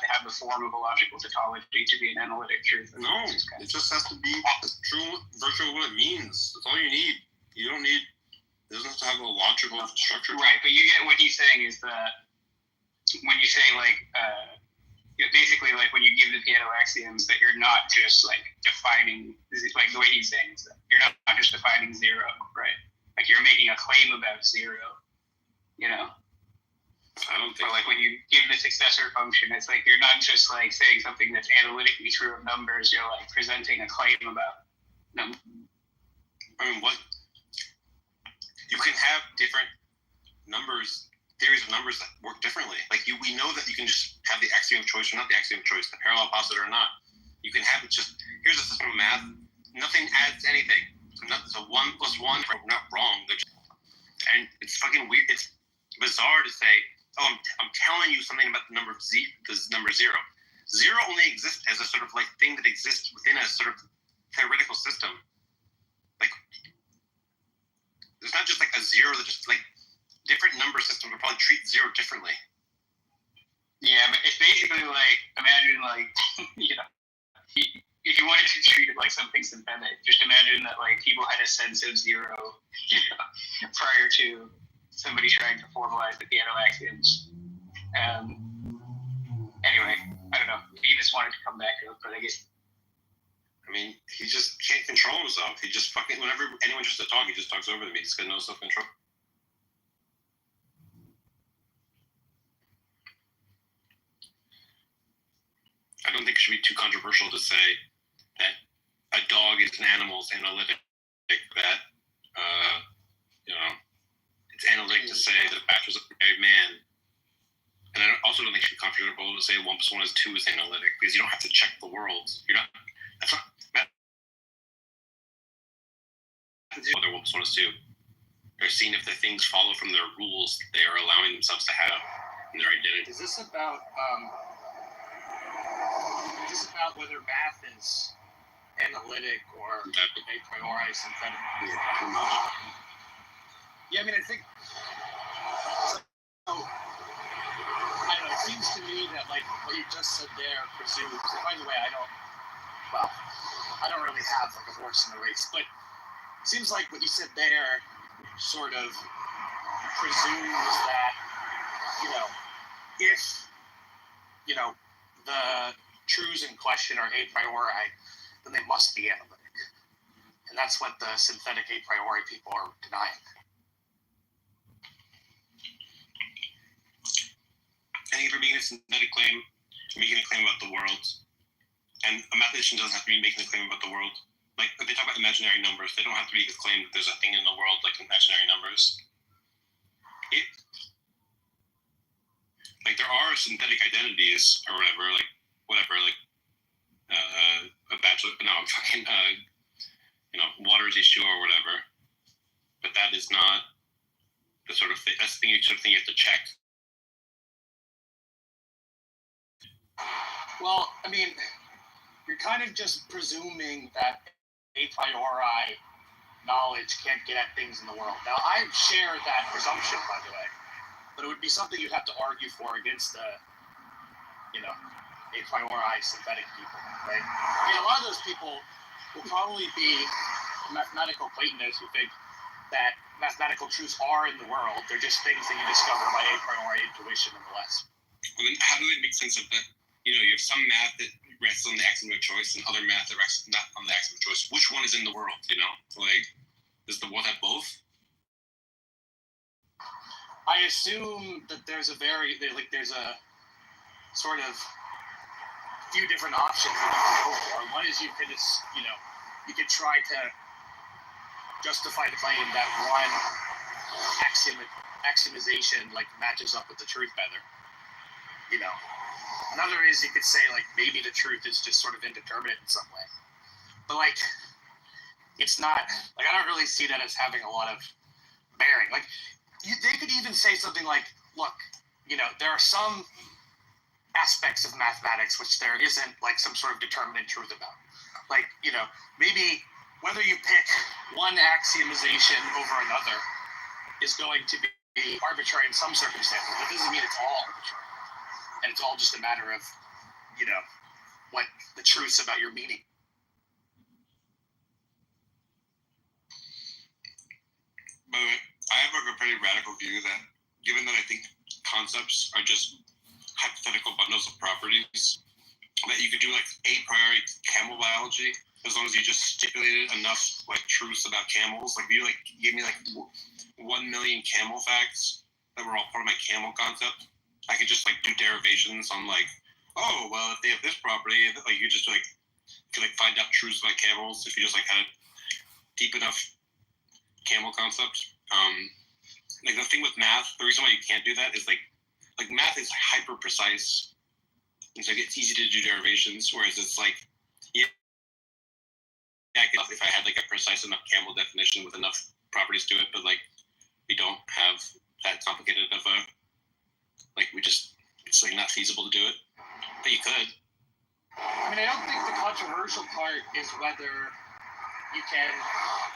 to have the form of a logical tautology to be an analytic truth. No, it just has to be true virtue of what it means. That's all you need. You don't need It doesn't have to have a logical structure. Right, but you get what he's saying is that when you say basically like when you give the piano axioms that you're not just like defining, like the way he's saying is that you're not just defining zero, right? Like you're making a claim about zero, you know? I don't think. Or like when you give the successor function, it's like you're not just like saying something that's analytically true of numbers. You're like presenting a claim about numbers. I mean, what? You can have different numbers, theories of numbers that work differently. Like we know that you can just have the axiom of choice or not the axiom of choice, the parallel oppositor or not. You can have it just, here's a system of math, nothing adds anything. So 1 plus 1, not wrong. And it's fucking weird. It's bizarre to say, oh, I'm telling you something about the number of this number 0. 0 only exists as a sort of like thing that exists within a sort of theoretical system. Like, there's not just like a 0 that just like, different number systems would probably treat 0 differently. Yeah, but it's basically like, imagine like, you know, if you wanted to treat it like something synthetic, just imagine that like people had a sense of 0, you know, prior to somebody trying to formalize the piano axioms. Anyway, I don't know. Venus wanted to come back up, but I guess. I mean, he just can't control himself. He just fucking, whenever anyone tries to talk, he just talks over them. He's got no self-control. I don't think it should be too controversial to say that a dog is an animal's analytic, that, you know, it's analytic to say that a bachelor's a married man. And I also don't think it should be comfortable to say 1 plus 1 is 2 is analytic, because you don't have to check the worlds. You're not, that's not, whether 1 plus 1 is 2. They're seeing if the things follow from their rules they are allowing themselves to have in their identity. Is this about whether math is analytic or a priori synthetic? Yeah, I mean, I think so. I don't know. It seems to me that like what you just said there presumes. And by the way, I don't really have like a horse in the race, but it seems like what you said there sort of presumes that, you know, if, you know, the truths in question are a priori, then they must be analytic. And that's what the synthetic a priori people are denying. I think if you're making a synthetic claim, you're making a claim about the world. And a mathematician doesn't have to be making a claim about the world. Like, if they talk about imaginary numbers, they don't have to make a claim that there's a thing in the world like imaginary numbers. Like, there are synthetic identities or whatever, like, a bachelor, water is H2O or whatever. But that is not the sort of thing, that's the sort of thing you have to check. Well, I mean, you're kind of just presuming that a priori knowledge can't get at things in the world. Now, I share that presumption, by the way, but it would be something you'd have to argue for against the, you know, a priori synthetic people, right? I mean, a lot of those people will probably be mathematical Platonists who think that mathematical truths are in the world. They're just things that you discover by a priori intuition, nonetheless. Well, then how do they make sense of that? You know, you have some math that rests on the axiom of choice and other math that rests not on the axiom of choice. Which one is in the world, you know? Like, does the world have both? I assume that there's a sort of few different options that you can go for. One is you could try to justify the claim that one axiomization like matches up with the truth better. You know. Another is you could say like maybe the truth is just sort of indeterminate in some way. But like it's not like I don't really see that as having a lot of bearing. Like they could even say something like, look, you know, there are some aspects of mathematics which there isn't like some sort of determinate truth about. Like, you know, maybe whether you pick one axiomization over another is going to be arbitrary in some circumstances. That doesn't mean it's all arbitrary. And it's all just a matter of, you know, what the truths about your meaning. By the way, I have a pretty radical view that, given that I think concepts are just hypothetical bundles of properties, that you could do like a priori camel biology as long as you just stipulated enough like truths about camels. Like if you like gave me like 1 million camel facts that were all part of my camel concept, I could just like do derivations on like, oh well, if they have this property, like you just like could like find out truths about camels if you just like had a deep enough camel concept. Like the thing with math, the reason why you can't do that is like math is hyper precise. It's like it's easy to do derivations, whereas it's like, yeah, if I had like a precise enough camel definition with enough properties to it, but like we don't have that complicated of a, like it's like not feasible to do it, but you could. I mean, I don't think the controversial part is whether you can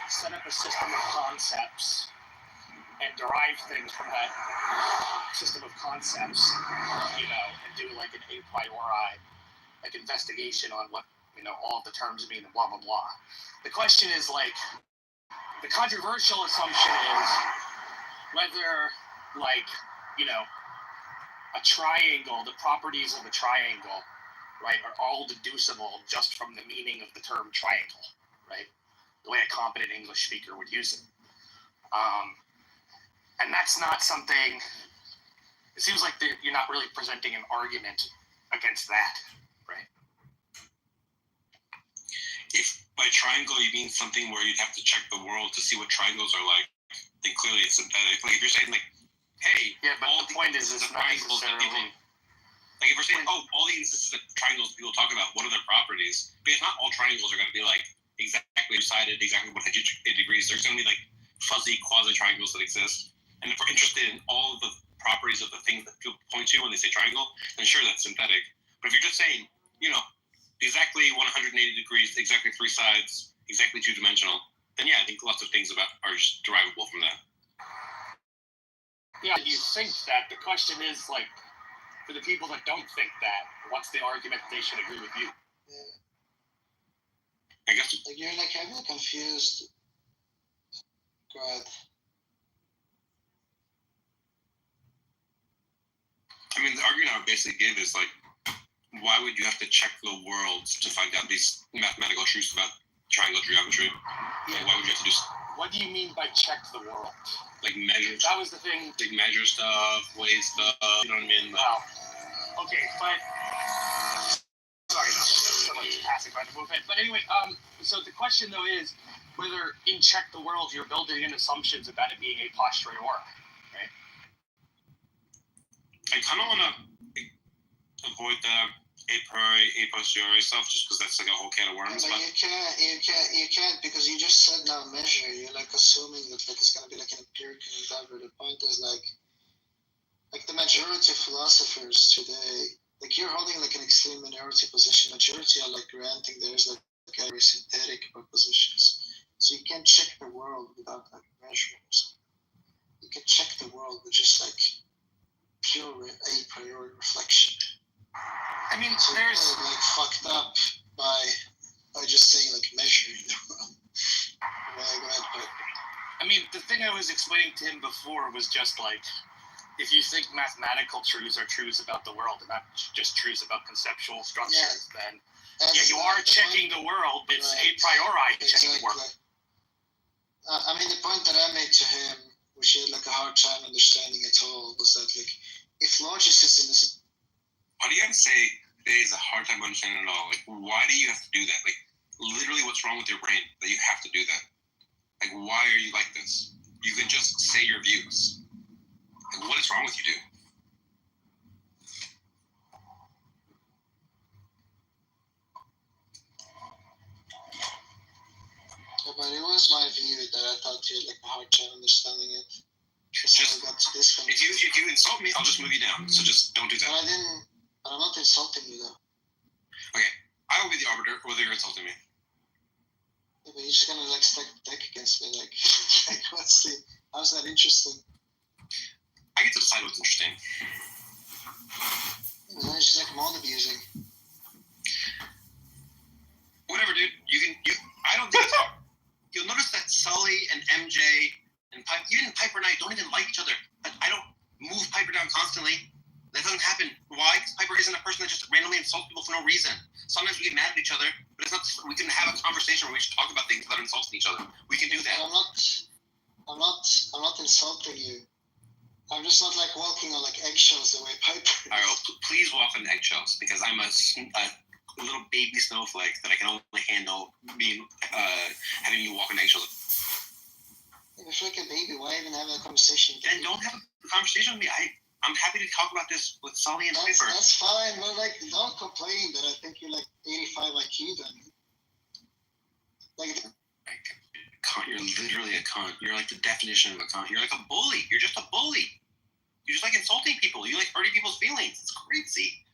set up a system of concepts and derive things from that system of concepts, and do like an a priori, like investigation on what, all of the terms mean and blah, blah, blah. The question is like, the controversial assumption is whether like, a triangle, the properties of a triangle, right, are all deducible just from the meaning of the term triangle, right? The way a competent English speaker would use it. And that's not something, it seems like you're not really presenting an argument against that, right? If by triangle you mean something where you'd have to check the world to see what triangles are like, then clearly it's synthetic. Like if you're saying like, hey, yeah, but the point is it's not necessarily. Like if we're saying, oh, all the instances of triangles people talk about, what are their properties? Because not all triangles are going to be like exactly two-sided, exactly 180 degrees. There's going to be like fuzzy quasi-triangles that exist. And if we're interested in all of the properties of the things that people point to when they say triangle, then sure, that's synthetic. But if you're just saying, exactly 180 degrees, exactly 3 sides, exactly 2-dimensional, then yeah, I think lots of things are just derivable from that. Yeah, you think that. The question is, like, for the people that don't think that, what's the argument they should agree with you? I guess. Like, you're like heavily confused. Go ahead. I mean, the argument I would basically give is like, why would you have to check the world to find out these mathematical truths about triangle geometry? Yeah. Like, why would you have to do? What do you mean by check the world? Like measure. That was the thing. Like measure stuff, weigh stuff. You know what I mean? Wow. Okay, but sorry, someone's passing by the movement. But anyway, so the question though is whether in check the world you're building in assumptions about it being a posteriori, right? I kind of want to avoid the a priori, a posteriori stuff, just because that's like a whole can of worms. Yeah, but you can't because you just said now measure. You're like assuming that like it's gonna be like an empirical endeavor. The point is like the majority of philosophers today, like you're holding like an extreme minority position. Majority are like granting there's like very synthetic propositions. So you can't check the world without like measuring something. You can check the world with just like pure a priori reflection. I mean, so there's like fucked up by just saying like measuring the world. Go ahead, but I mean, the thing I was explaining to him before was just like, if you think mathematical truths are truths about the world and not just truths about conceptual structures, then you are checking the world. It's a priori checking the world. I mean, the point that I made to him, which he had like a hard time understanding at all, was that like, if logicism is... Why do you have to say there is a hard time understanding at all? Like, why do you have to do that? Like, literally what's wrong with your brain that you have to do that? Like, why are you like this? You can just say your views. Like, what is wrong with you, dude? Yeah, but it was my view that I thought you had like a hard time understanding it. Just, got to this if you insult me, I'll just move you down. So just don't do that. But I'm not insulting you though. Okay, I will be the arbiter whether you're insulting me. Yeah, but you're just gonna like stack the deck against me, like how's that interesting? I get to decide what's interesting. Yeah, then it's just like mod abusing. Whatever, dude. I don't think it's hard. You'll notice that Sully and MJ and even Piper 19 I don't even like each other. I don't move Piper down constantly. That doesn't happen. Why? Because Piper isn't a person that just randomly insults people for no reason. Sometimes we get mad at each other, but it's not. We can have a conversation where we should talk about things without insulting each other. We can do that. I'm not insulting you. I'm just not like walking on like eggshells the way Piper is. All right, please walk on eggshells because I'm a little baby snowflake that I can only handle being having you walk on eggshells. If you're like a baby, why even have a conversation? Then don't have a conversation with me. I'm happy to talk about this with Sully and Piper. That's fine, but like, don't complain that I think you're like 85 IQ then. Like, cunt, you're literally a cunt. You're like the definition of a cunt. You're like a bully. You're just a bully. You just like insulting people. You like hurting people's feelings. It's crazy.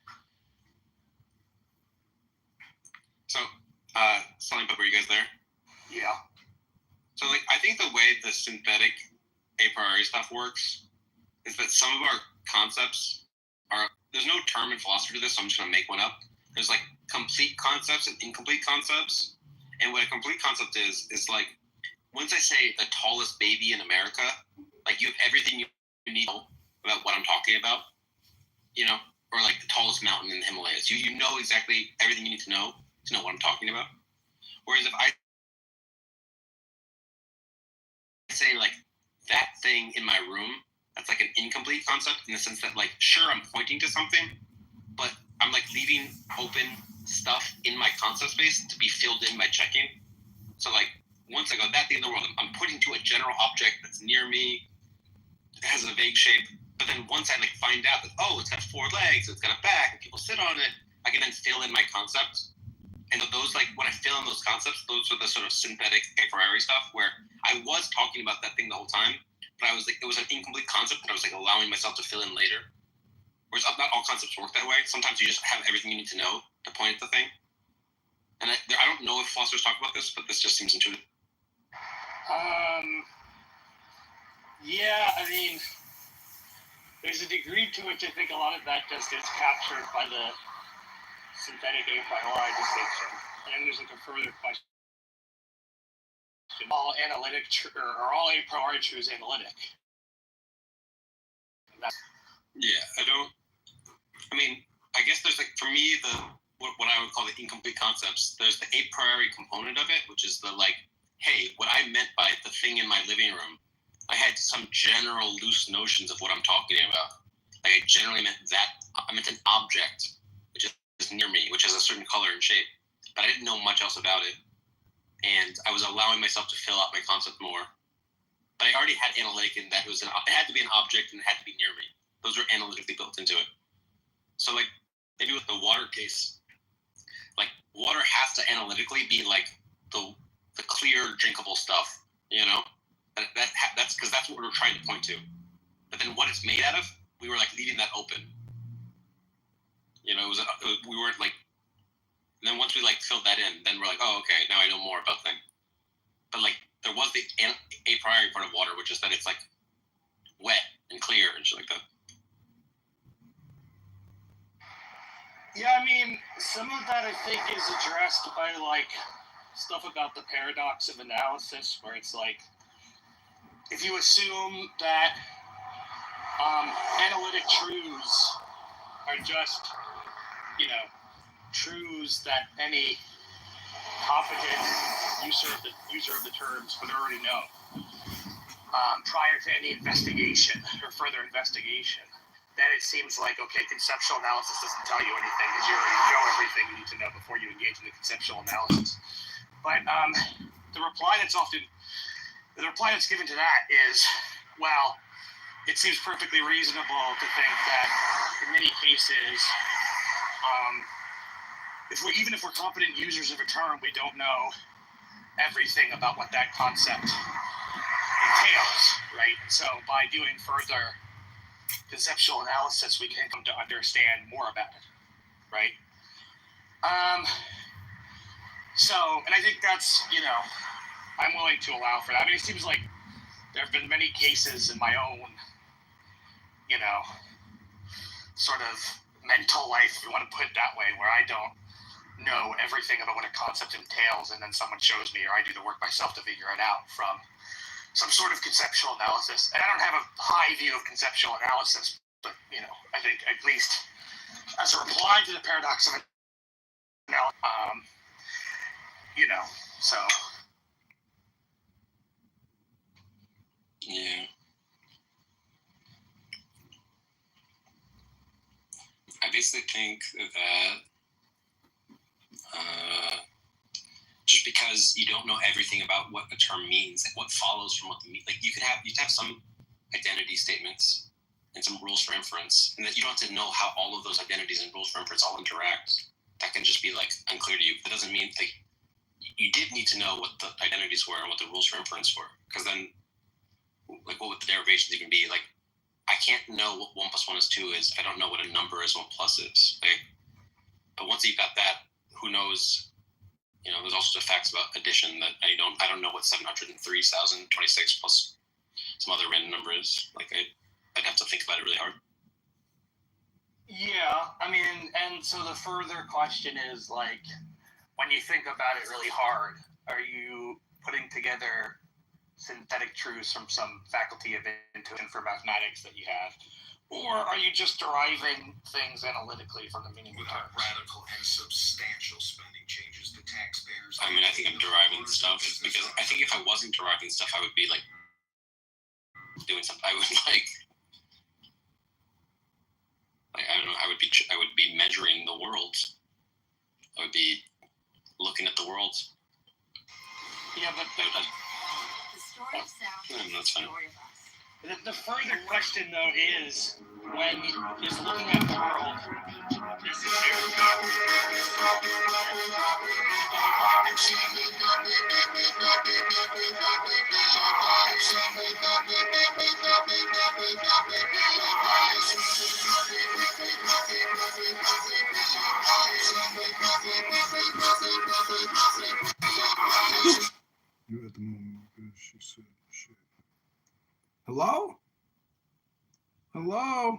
So, Sully and Piper, are you guys there? Yeah. So, like, I think the way the synthetic a priori stuff works is that some of our concepts are, there's no term in philosophy for this, so I'm just going to make one up. There's, like, complete concepts and incomplete concepts. And what a complete concept is like, once I say the tallest baby in America, like, you have everything you need to know about what I'm talking about, you know? Or, like, the tallest mountain in the Himalayas. You know exactly everything you need to know what I'm talking about. Whereas if I say, like, that thing in my room, that's like an incomplete concept in the sense that, like, sure, I'm pointing to something, but I'm like leaving open stuff in my concept space to be filled in by checking. So, like, once I go that thing in the world, I'm pointing to a general object that's near me, it has a vague shape, but then once I like find out that, oh, it's got 4 legs, it's got a back, and people sit on it, I can then fill in my concept. And those, like, when I fill in those concepts, those are the sort of synthetic a priori stuff where I was talking about that thing the whole time, but I was like, it was an incomplete concept that I was like allowing myself to fill in later. Whereas not all concepts work that way. Sometimes you just have everything you need to know to point at the thing. And I don't know if philosophers talk about this, but this just seems intuitive. Yeah, I mean, there's a degree to which I think a lot of that just is captured by the synthetic a priori distinction. And there's like a further question. All analytic or all a priori truths analytic? I mean, I guess there's like, for me, what I would call the incomplete concepts, there's the a priori component of it, which is the like, hey, what I meant by the thing in my living room, I had some general loose notions of what I'm talking about. Like, I generally meant that, I meant an object, which is near me, which has a certain color and shape, but I didn't know much else about it. And I was allowing myself to fill out my concept more. But I already had analytic in that it had to be an object and it had to be near me. Those were analytically built into it. So, like, maybe with the water case, like, water has to analytically be like the clear, drinkable stuff, you know? That's because that's what we're trying to point to. But then what it's made out of, we were like leaving that open. You know, we weren't like. And then once we like filled that in, then we're like, oh, okay, now I know more about things. But like, there was the a priori part of water, which is that it's like wet and clear and shit like that. Yeah, I mean, some of that I think is addressed by like stuff about the paradox of analysis, where it's like, if you assume that analytic truths are just, you know, truths that any competent user of the terms would already know prior to any investigation or further investigation, then it seems like, okay, conceptual analysis doesn't tell you anything because you already know everything you need to know before you engage in the conceptual analysis. But the reply that's given to that is, well, it seems perfectly reasonable to think that in many cases, even if we're competent users of a term, we don't know everything about what that concept entails, right? So by doing further conceptual analysis, we can come to understand more about it, right? And I think that's, you know, I'm willing to allow for that. I mean, it seems like there have been many cases in my own, you know, sort of mental life, if you want to put it that way, where I don't know everything about what a concept entails, and then someone shows me, or I do the work myself to figure it out from some sort of conceptual analysis. And I don't have a high view of conceptual analysis, but, I think at least as a reply to the paradox of it, so. Yeah. I basically think that just because you don't know everything about what a term means, like what follows from what the mean, like you could have some identity statements and some rules for inference, and that you don't have to know how all of those identities and rules for inference all interact. That can just be like unclear to you. That doesn't mean like you did need to know what the identities were and what the rules for inference were, because then like what would the derivations even be? Like I can't know what 1 + 1 is 2 is. I don't know what a number is, 1 plus is. Like, but once you've got that, who knows? There's all sorts of facts about addition that I don't know what 703,026 plus some other random number is. Like I'd have to think about it really hard. Yeah, I mean, and so the further question is, like, when you think about it really hard, are you putting together synthetic truths from some faculty of intuition for mathematics that you have? Or are you just deriving things analytically from the meaning of terms? Radical and substantial spending changes to taxpayers. I mean, I think I'm deriving stuff because I think if I wasn't deriving stuff, I would be like doing something. I would like I don't know. I would be measuring the world. I would be looking at the world. Yeah, but the story of sound. That's fine. The further question, though, is when is looking at the world. You at the moment, she said, shit. Hello? Hello?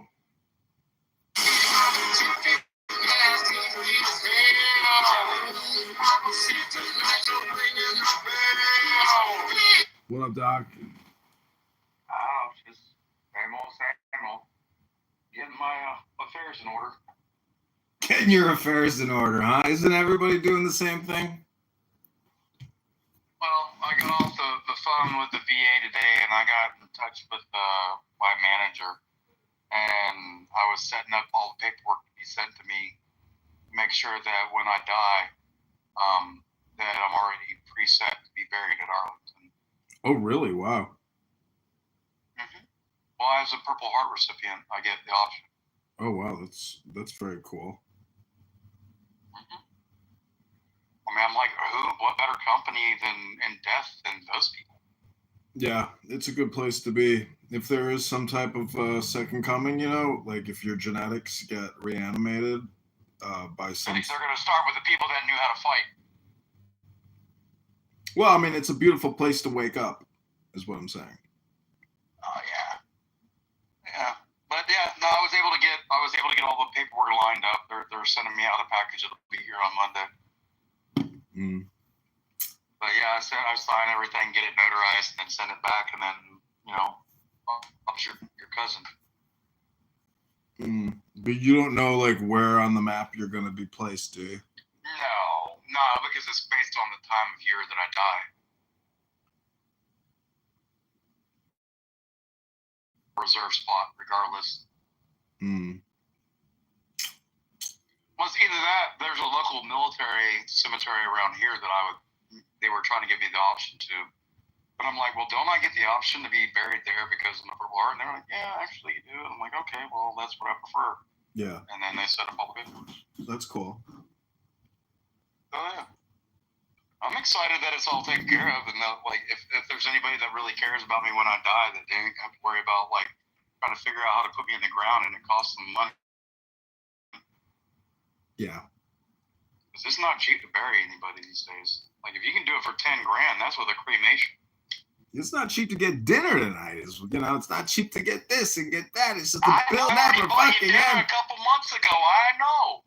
What up, Doc? Oh, just same old. Getting my affairs in order. Getting your affairs in order, huh? Isn't everybody doing the same thing? Well, I got off the phone with the VA today, and I got in touch with my manager, and I was setting up all the paperwork to be sent to me to make sure that when I die, that I'm already preset to be buried at Arlington. Oh, really? Wow. Mm-hmm. Well, as a Purple Heart recipient, I get the option. Oh, wow. That's very cool. Mm-hmm. I mean, I'm like, what better company in death than those people? Yeah, it's a good place to be. If there is some type of second coming, like if your genetics get reanimated by some... I think they're going to start with the people that knew how to fight. Well, I mean, it's a beautiful place to wake up, is what I'm saying. Oh, yeah. Yeah. But, yeah, no, I was able to get all the paperwork lined up. They're sending me out a package that'll be here on Monday. Mm. But yeah, I sign everything, get it notarized, and then send it back, and then I'll your cousin. Mm. But you don't know like where on the map you're going to be placed, do you? No, because it's based on the time of year that I die. Reserve spot, regardless. Mm. Well, it's either that. There's a local military cemetery around here that they were trying to give me the option to. But I'm like, well, don't I get the option to be buried there because I'm a Purple Heart? And they're like, yeah, actually you do. And I'm like, okay, well, that's what I prefer. Yeah. And then they set up all the paperwork. That's cool. Oh, yeah. I'm excited that it's all taken care of. And that, like, if there's anybody that really cares about me when I die, that they don't have to worry about, like, trying to figure out how to put me in the ground and it costs them money. Yeah. Because it's not cheap to bury anybody these days. Like, if you can do it for $10,000, that's with a cremation. It's not cheap to get dinner tonight. It's not cheap to get this and get that. It's just the bill never fucking ends. A couple months ago, I know.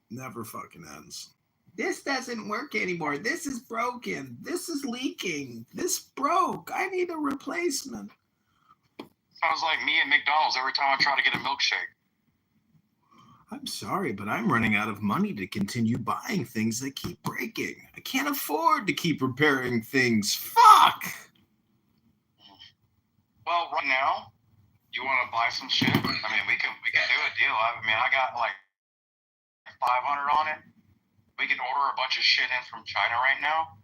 Never fucking ends. This doesn't work anymore. This is broken. This is leaking. This broke. I need a replacement. Sounds like me at McDonald's every time I try to get a milkshake. I'm sorry, but I'm running out of money to continue buying things that keep breaking. I can't afford to keep repairing things. Fuck! Well, right now, you want to buy some shit? I mean, we can do a deal. I got like 500 on it. We can order a bunch of shit in from China right now,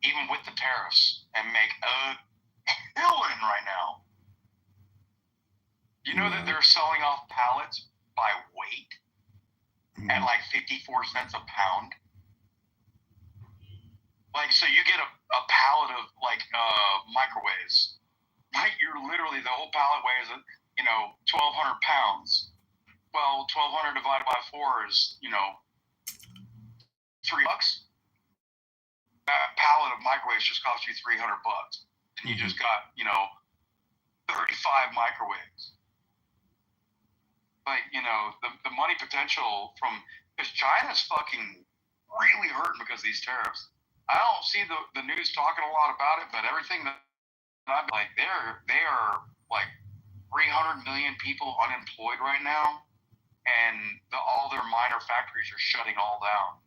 even with the tariffs, and make a killing right now. You know that they're selling off pallets by weight at like 54 cents a pound? Like, so you get a pallet of like microwaves. Like, you're literally, the whole pallet weighs, 1,200 pounds. Well, 1,200 divided by 4 is, $3. That pallet of microwaves just cost you $300. And you just got, 35 microwaves. Like, the money potential from, because China's fucking really hurting because of these tariffs. I don't see the news talking a lot about it, but everything that I'm like, they are like 300 million people unemployed right now, and all their minor factories are shutting all down.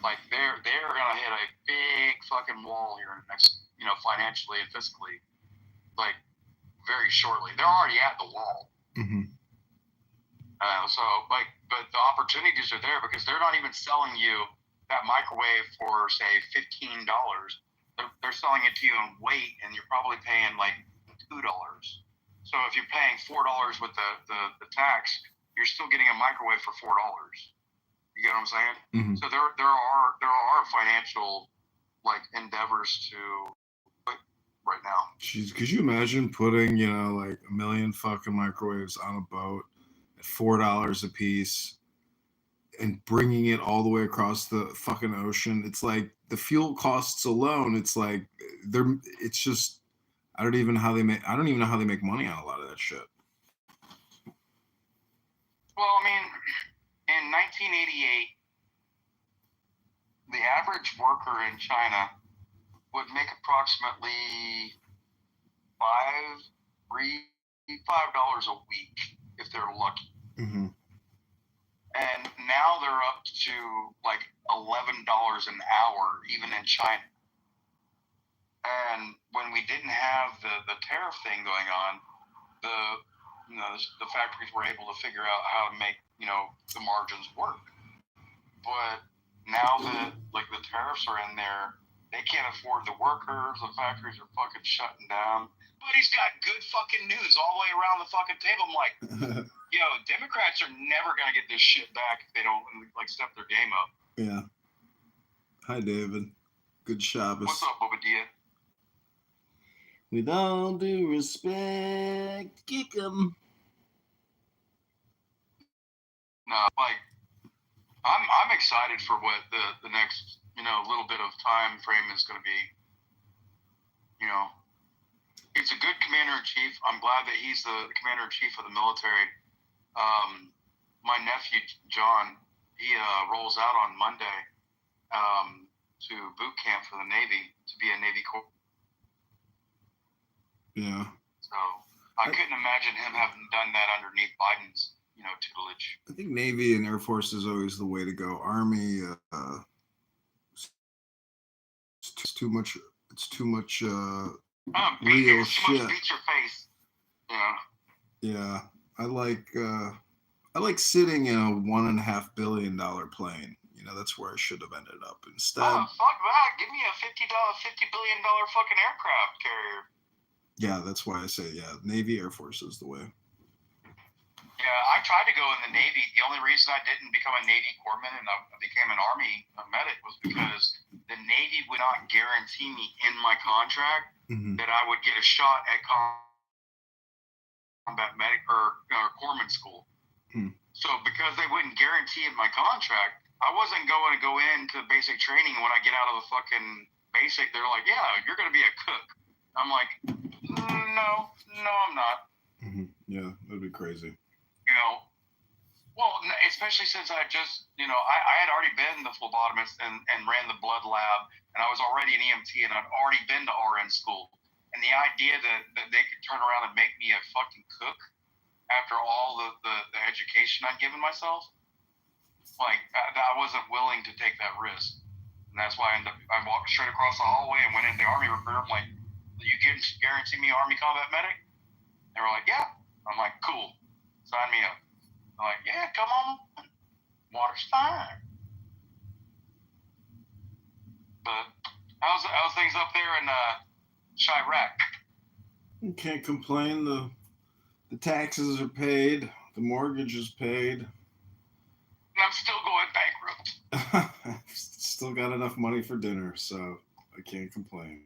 Like, they're gonna hit a big fucking wall here in the next, financially and fiscally, like, very shortly. They're already at the wall. Mm-hmm. But the opportunities are there because they're not even selling you that microwave for, say, $15. They're selling it to you in weight, and you're probably paying like $2. So if you're paying $4 with the tax, you're still getting a microwave for $4. You get what I'm saying? Mm-hmm. So there are financial like endeavors to right now. Jeez, could you imagine putting, like a million fucking microwaves on a boat at $4 a piece and bringing it all the way across the fucking ocean? It's like the fuel costs alone. It's like it's just, I don't even know how they make money on a lot of that shit. Well, I mean, in 1988, the average worker in China would make approximately $5 a week if they're lucky. Mm-hmm. And now they're up to like $11 an hour, even in China. And when we didn't have the tariff thing going on, the factories were able to figure out how to make the margins work. But now that like the tariffs are in there, they can't afford the workers. The factories are fucking shutting down. But he's got good fucking news all the way around the fucking table. I'm like, Democrats are never gonna get this shit back if they don't like step their game up. Yeah. Hi, David. Good Shabbos. What's up, Bobadilla? With all due respect, kick 'em. No, like I'm excited for what the next little bit of time frame is going to be. He's a good commander-in-chief. I'm glad that he's the commander-in-chief of the military. My nephew John, he rolls out on Monday to boot camp for the Navy to be a Navy Corps. Yeah. So I couldn't imagine him having done that underneath Biden's tutelage. I think Navy and Air Force is always the way to go. Army, it's too much. It's too much real shit. Beat your face. Yeah. Yeah, I like sitting in a $1.5 billion plane. That's where I should have ended up instead. Oh, fuck that! Give me a $50 billion fucking aircraft carrier. Yeah, that's why I say Navy, Air Force is the way. Yeah, I tried to go in the Navy. The only reason I didn't become a Navy corpsman and I became an Army medic was because the Navy would not guarantee me in my contract that I would get a shot at combat medic or corpsman school. So because they wouldn't guarantee in my contract, I wasn't going to go into basic training. When I get out of the fucking basic, they're like, yeah, you're going to be a cook. I'm like, no, I'm not. Yeah, that'd be crazy. Well, especially since I just, I had already been the phlebotomist and ran the blood lab, and I was already an EMT, and I'd already been to RN school. And the idea that they could turn around and make me a fucking cook after all the education I'd given myself, like, I wasn't willing to take that risk. And that's why I walked straight across the hallway and went into the Army recruiter. I'm like, you can guarantee me Army combat medic? They were like, yeah. I'm like, cool. Sign me up. I'm like, yeah, come on. Water's fine. But how's things up there in Chirac? You can't complain. The taxes are paid. The mortgage is paid. And I'm still going bankrupt. I've still got enough money for dinner, so I can't complain.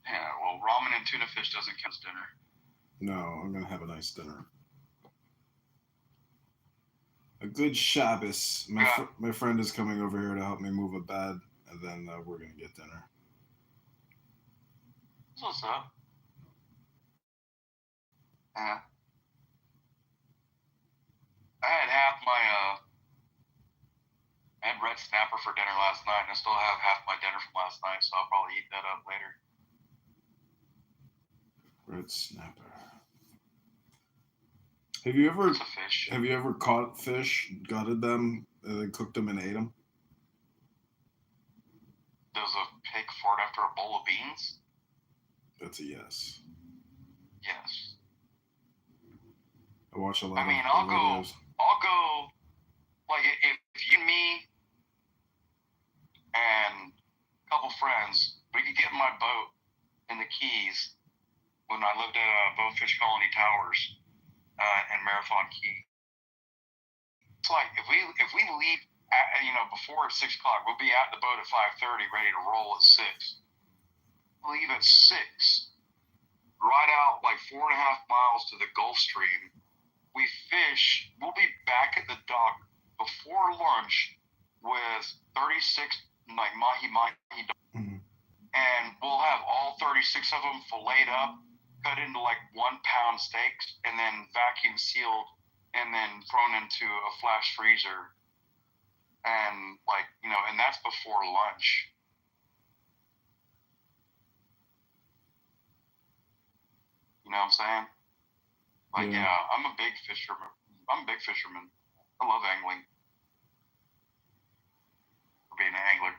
Yeah, well, ramen and tuna fish doesn't count as dinner. No, I'm going to have a nice dinner. A good Shabbos. My friend is coming over here to help me move a bed, and then we're going to get dinner. What's up? Yeah. I had half my, I had red snapper for dinner last night, and I still have half my dinner from last night, so I'll probably eat that up later. Red snapper. Have you ever caught fish, gutted them, and then cooked them and ate them? Does a pig fart after a bowl of beans? That's a yes. Yes. I watch a lot of I'll videos. go, like, if you, me, and a couple friends, we could get in my boat in the Keys when I lived at Bonefish Colony Towers in Marathon Key. It's like, if we leave before 6 o'clock, we'll be at the boat at 5:30, ready to roll at 6. Leave at 6. Ride out like 4.5 miles to the Gulf Stream. We fish. We'll be back at the dock before lunch with 36 like mahi-mahi dogs. Mm-hmm. And we'll have all 36 of them filleted up, cut into like 1-pound steaks, and then vacuum sealed, and then thrown into a flash freezer. And and that's before lunch. You know what I'm saying? Yeah, I'm a big fisherman. I love angling. Being an angler.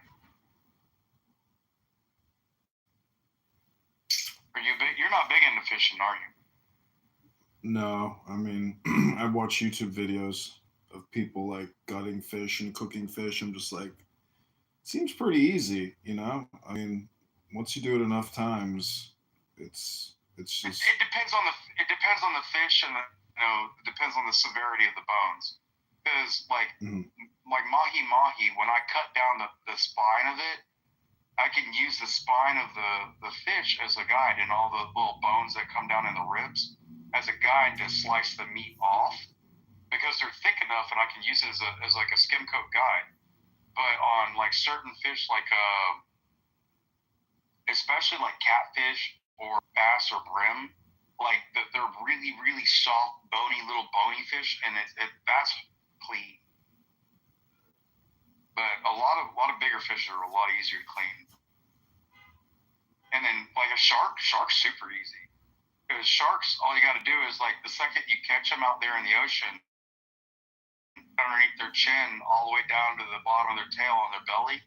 Are you big? You're not big into fishing, are you? No, I watch YouTube videos of people like gutting fish and cooking fish. I'm just like, seems pretty easy, once you do it enough times, it's just. It depends on the fish, and it depends on the severity of the bones. Because like mahi-mahi, when I cut down the spine of it, I can use the spine of the fish as a guide, and all the little bones that come down in the ribs as a guide to slice the meat off, because they're thick enough, and I can use it as like a skim coat guide. But on like certain fish, like especially like catfish or bass or brim, like they're really, really soft, little bony fish, and that's clean. But a lot of bigger fish are a lot easier to clean. And then like a shark's super easy. Because sharks, all you got to do is like the second you catch them out there in the ocean, underneath their chin, all the way down to the bottom of their tail on their belly,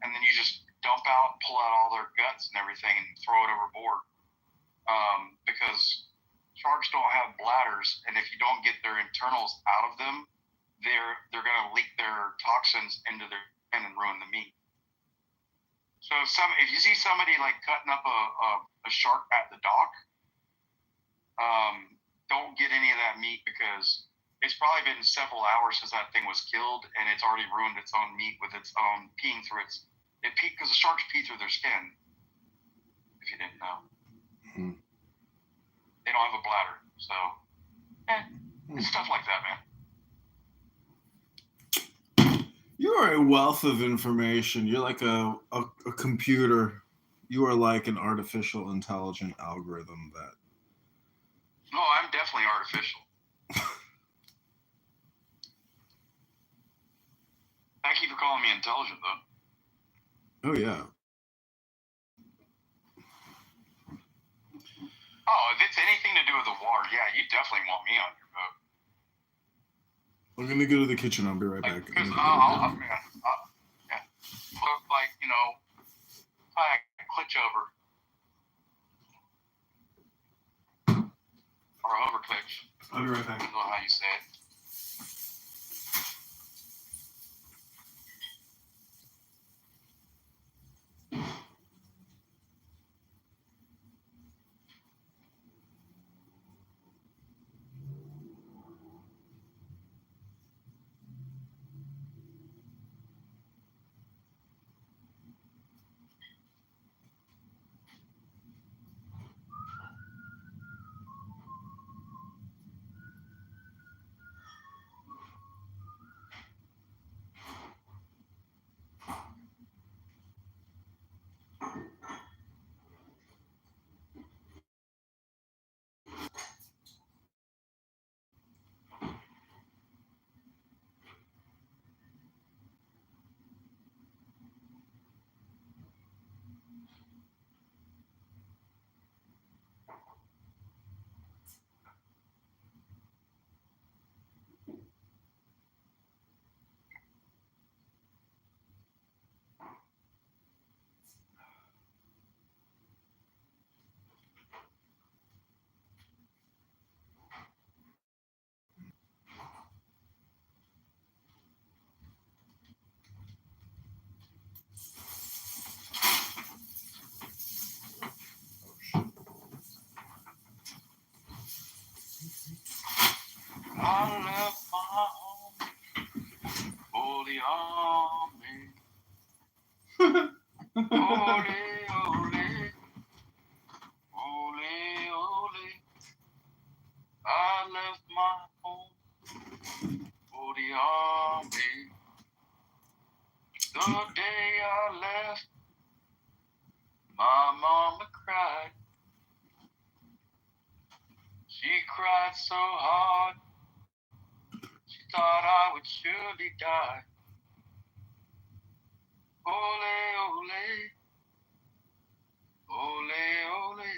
and then you just dump out, pull out all their guts and everything, and throw it overboard. Because sharks don't have bladders, and if you don't get their internals out of them, they're going to leak their toxins into their skin and ruin the meat. So if you see somebody like cutting up a shark at the dock, don't get any of that meat, because it's probably been several hours since that thing was killed, and it's already ruined its own meat with its own peeing through because the sharks pee through their skin, if you didn't know. Mm-hmm. They don't have a bladder, so it's stuff like that, man. You are a wealth of information. You're like a computer. You are like an artificial intelligent algorithm that. No, I'm definitely artificial. Thank you for calling me intelligent, though. Oh yeah. Oh, if it's anything to do with the water, yeah, you definitely want me on your boat. I'm gonna go to the kitchen. I'll be right back. Because yeah. Look like, if I clutch over or overclitch. I'll be right back. Depends on how you say it. I left my home for the army. Ole, ole, ole, ole. I left my home for the army. The day I left, my mama cried. She cried so hard, she thought I would surely die. Ole, ole, ole, ole.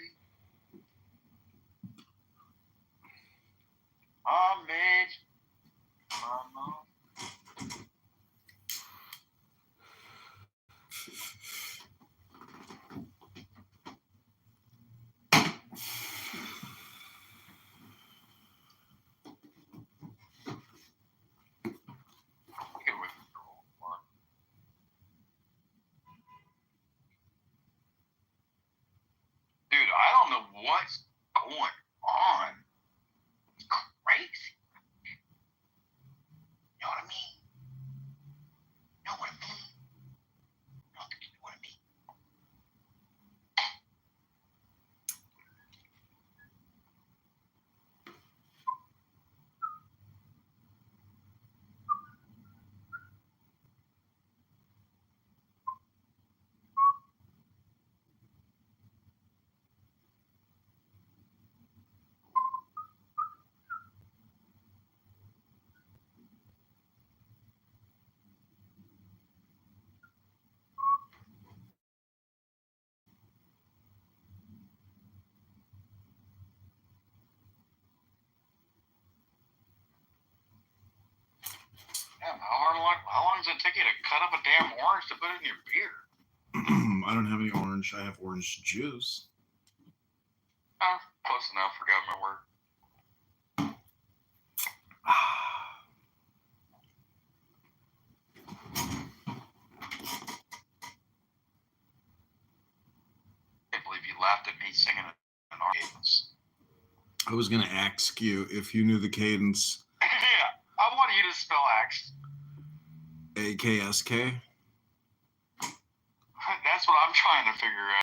I made my mom. Dude, I don't know what's going on. It's crazy. You know what I mean? You know what I mean? You know what I mean? Damn, how long does it take you to cut up a damn orange to put in your beer? I don't have any orange. I have orange juice. Close enough for government work. I can't believe you laughed at me singing an cadence. I was gonna ask you if you knew the cadence. Yeah, I want you to spell axe. AKSK. That's what I'm trying to figure out.